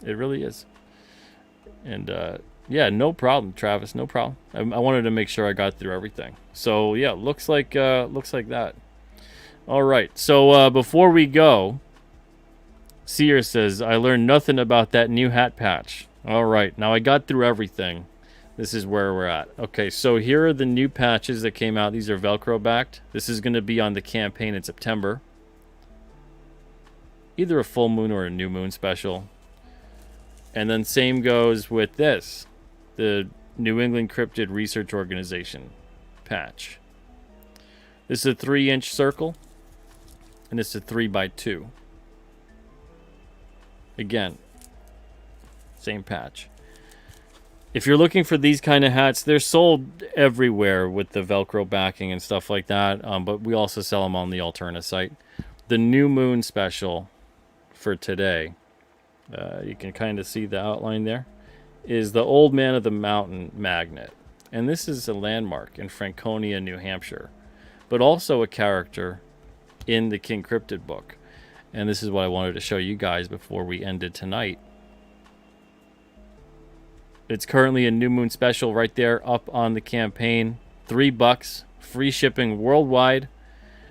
It really is. And yeah, no problem, Travis. No problem. I wanted to make sure I got through everything. So yeah, looks like that. All right. So before we go, Seer says, I learned nothing about that new hat patch. All right. Now I got through everything. This is where we're at. Okay, so here are the new patches that came out. These are Velcro backed. This is going to be on the campaign in September. Either a full moon or a new moon special. And then same goes with this. The New England Cryptid Research Organization patch. This is a 3-inch circle. And this is a 3x2. Again, same patch. If you're looking for these kind of hats, they're sold everywhere with the Velcro backing and stuff like that. But we also sell them on the Alterna site. The New Moon special for today, you can kind of see the outline there, is the Old Man of the Mountain magnet. And this is a landmark in Franconia, New Hampshire, but also a character in the King Cryptid book. And this is what I wanted to show you guys before we ended tonight. It's currently a New Moon special right there up on the campaign. $3, free shipping worldwide.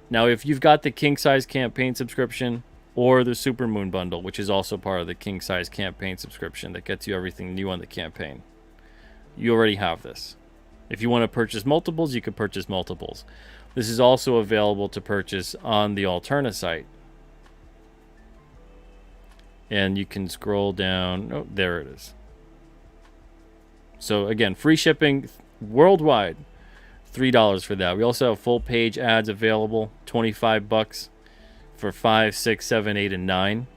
Now, if you've got the King Size campaign subscription or the Super Moon bundle, which is also part of the King Size campaign subscription that gets you everything new on the campaign, you already have this. If you want to purchase multiples, you can purchase multiples. This is also available to purchase on the Alterna site. And you can scroll down. Oh, there it is. So again, free shipping worldwide, $3 for that. We also have full page ads available, $25 for 5, 6, 7, 8, and 9.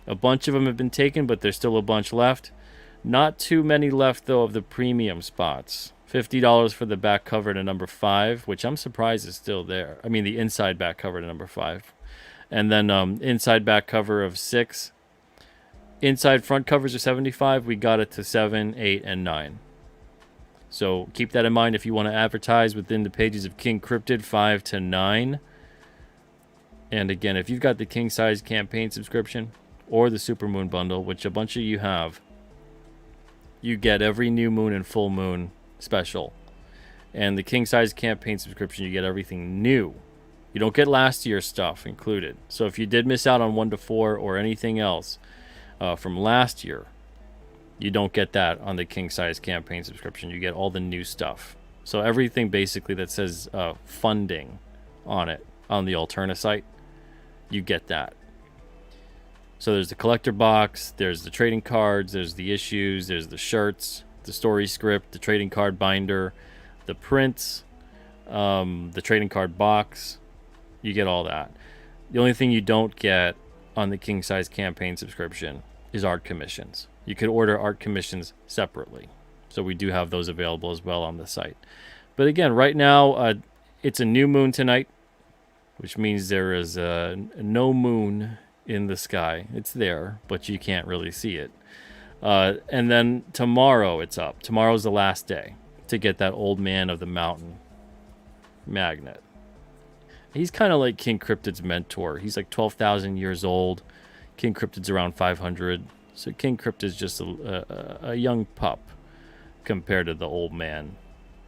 A bunch of them have been taken, but there's still a bunch left. Not too many left though of the premium spots. $50 for the back cover to number 5, which I'm surprised is still there. I mean the inside back cover to number 5. And then inside back cover of 6. Inside front covers are 75. We got it to 7, 8, and 9. So keep that in mind if you want to advertise within the pages of King Cryptid 5 to 9. And again, if you've got the king size campaign subscription or the Supermoon bundle, which a bunch of you have, you get every new moon and full moon special. And the king size campaign subscription, you get everything new. You don't get last year's stuff included. So if you did miss out on 1 to 4 or anything else from last year, you don't get that on the king size campaign subscription. You get all the new stuff. So everything basically that says funding on it on the Alterna site, you get that. So there's the collector box, there's the trading cards, there's the issues, there's the shirts, the story script, the trading card binder, the prints, the trading card box. You get all that. The only thing you don't get on the king size campaign subscription is art commissions. You could order art commissions separately. So we do have those available as well on the site. But again, right now, it's a new moon tonight, which means there is no moon in the sky. It's there, but you can't really see it. And then tomorrow it's up. Tomorrow's the last day to get that Old Man of the Mountain magnet. He's kind of like King Cryptid's mentor. He's like 12,000 years old. King Cryptid's around 500. So King Cryptid's just a young pup compared to the old man.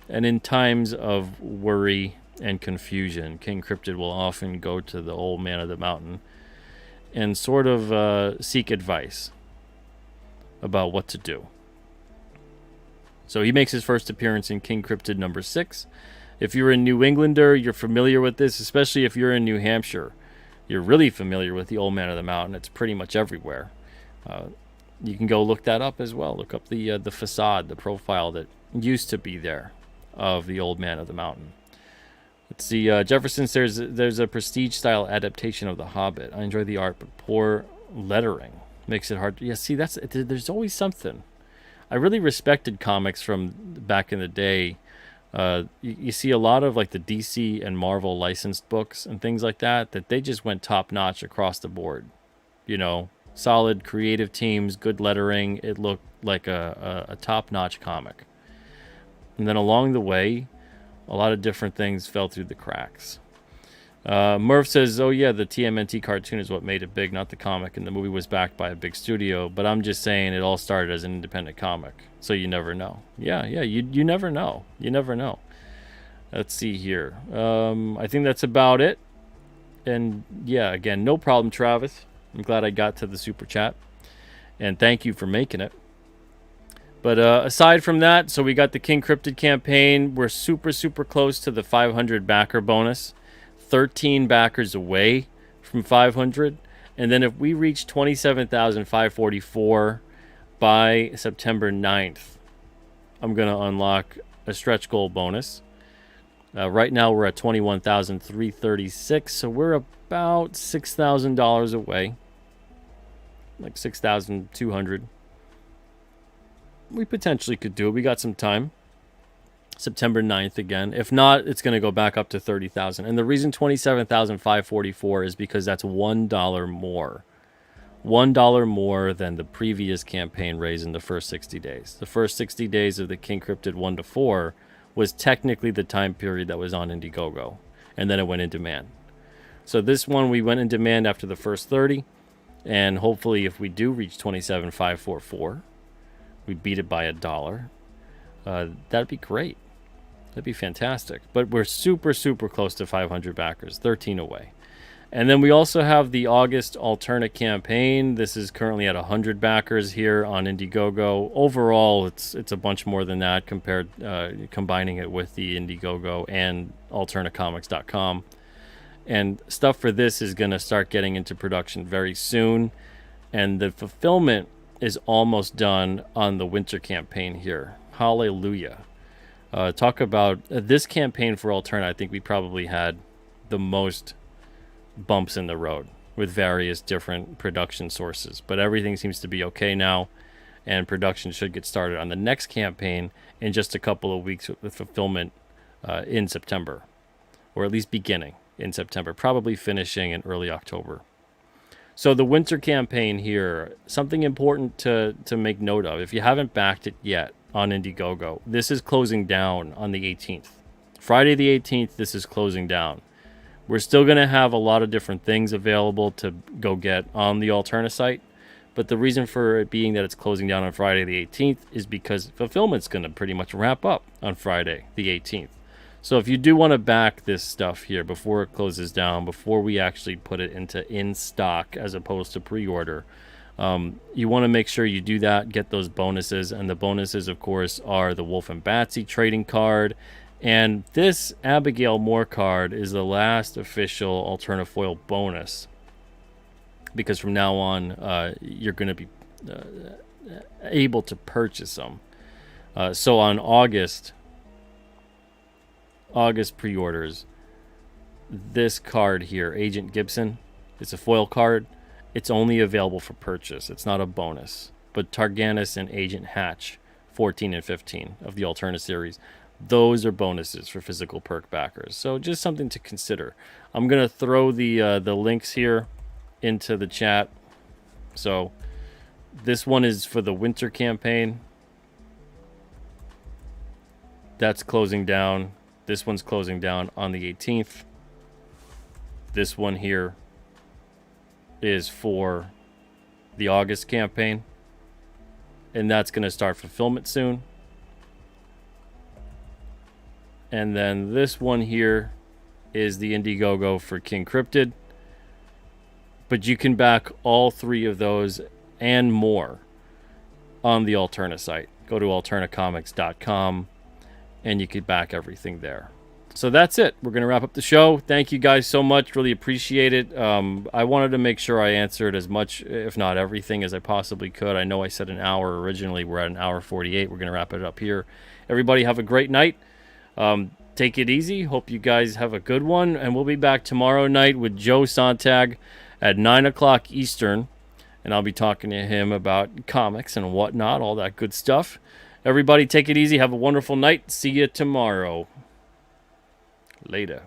And in times of worry and confusion, King Cryptid will often go to the Old Man of the Mountain and sort of seek advice about what to do. So he makes his first appearance in King Cryptid number 6. If you're a New Englander, you're familiar with this, especially if you're in New Hampshire. You're really familiar with the Old Man of the Mountain. It's pretty much everywhere. You can go look that up as well. Look up the facade, the profile that used to be there of the Old Man of the Mountain. Let's see. Jefferson says there's a prestige-style adaptation of The Hobbit. I enjoy the art, but poor lettering makes it hard. Yeah, see, there's always something. I really respected comics from back in the day. You see a lot of like the DC and Marvel licensed books and things like that they just went top notch across the board. You know, solid creative teams, good lettering. It looked like a top notch comic. And then along the way, a lot of different things fell through the cracks. Murph says, oh yeah, the TMNT cartoon is what made it big, not the comic, and the movie was backed by a big studio, but I'm just saying it all started as an independent comic, so you never know. Yeah, you never know. You never know. Let's see here. I think that's about it. And yeah, again, no problem, Travis. I'm glad I got to the super chat, and thank you for making it. But aside from that, so we got the King Cryptid campaign. We're super, super close to the 500 backer bonus. 13 backers away from 500. And then if we reach 27,544 by September 9th, I'm going to unlock a stretch goal bonus. Right now we're at 21,336, so we're about $6,000 away. Like 6,200. We potentially could do it. We got some time. September 9th again. If not, it's going to go back up to 30,000. And the reason 27,544 is because that's $1 more. $1 more than the previous campaign raise in the first 60 days. The first 60 days of the King Cryptid 1 to 4 was technically the time period that was on Indiegogo. And then it went in demand. So this one, we went in demand after the first 30. And hopefully if we do reach 27,544, we beat it by $1. That'd be great. That'd be fantastic. But we're super, super close to 500 backers, 13 away. And then we also have the August alternate campaign. This is currently at 100 backers here on Indiegogo. Overall, it's a bunch more than that compared combining it with the Indiegogo and alternacomics.com. And stuff for this is going to start getting into production very soon. And the fulfillment is almost done on the winter campaign here. Hallelujah. Talk about this campaign for Alterna. I think we probably had the most bumps in the road with various different production sources, but everything seems to be okay now, and production should get started on the next campaign in just a couple of weeks with fulfillment in September, or at least beginning in September, probably finishing in early October. So the winter campaign here, something important to make note of. If you haven't backed it yet on Indiegogo, this is closing down on the 18th. Friday the 18th, this is closing down. We're still going to have a lot of different things available to go get on the Alterna site. But the reason for it being that it's closing down on Friday the 18th is because fulfillment's going to pretty much wrap up on Friday the 18th. So if you do want to back this stuff here before it closes down, before we actually put it into in stock as opposed to pre-order, you want to make sure you do that, get those bonuses. And the bonuses, of course, are the Wolf and Batsy trading card. And this Abigail Moore card is the last official Alterna foil bonus, because from now on, you're going to be able to purchase them. So on August pre-orders, this card here, Agent Gibson, it's a foil card. It's only available for purchase. It's not a bonus. But Targanis and Agent Hatch, 14 and 15 of the Alterna series, those are bonuses for physical perk backers. So just something to consider. I'm going to throw the links here into the chat. So this one is for the winter campaign. That's closing down. This one's closing down on the 18th. This one here is for the August campaign, and that's going to start fulfillment soon. And then this one here is the Indiegogo for King Cryptid. But you can back all three of those and more on the Alterna site. Go to alternacomics.com and you can back everything there. So that's it. We're going to wrap up the show. Thank you guys so much. Really appreciate it. I wanted to make sure I answered as much, if not everything, as I possibly could. I know I said an hour originally. We're at an hour 48. We're going to wrap it up here. Everybody have a great night. Take it easy. Hope you guys have a good one. And we'll be back tomorrow night with Joe Sontag at 9 o'clock Eastern. And I'll be talking to him about comics and whatnot, all that good stuff. Everybody take it easy. Have a wonderful night. See you tomorrow. Later.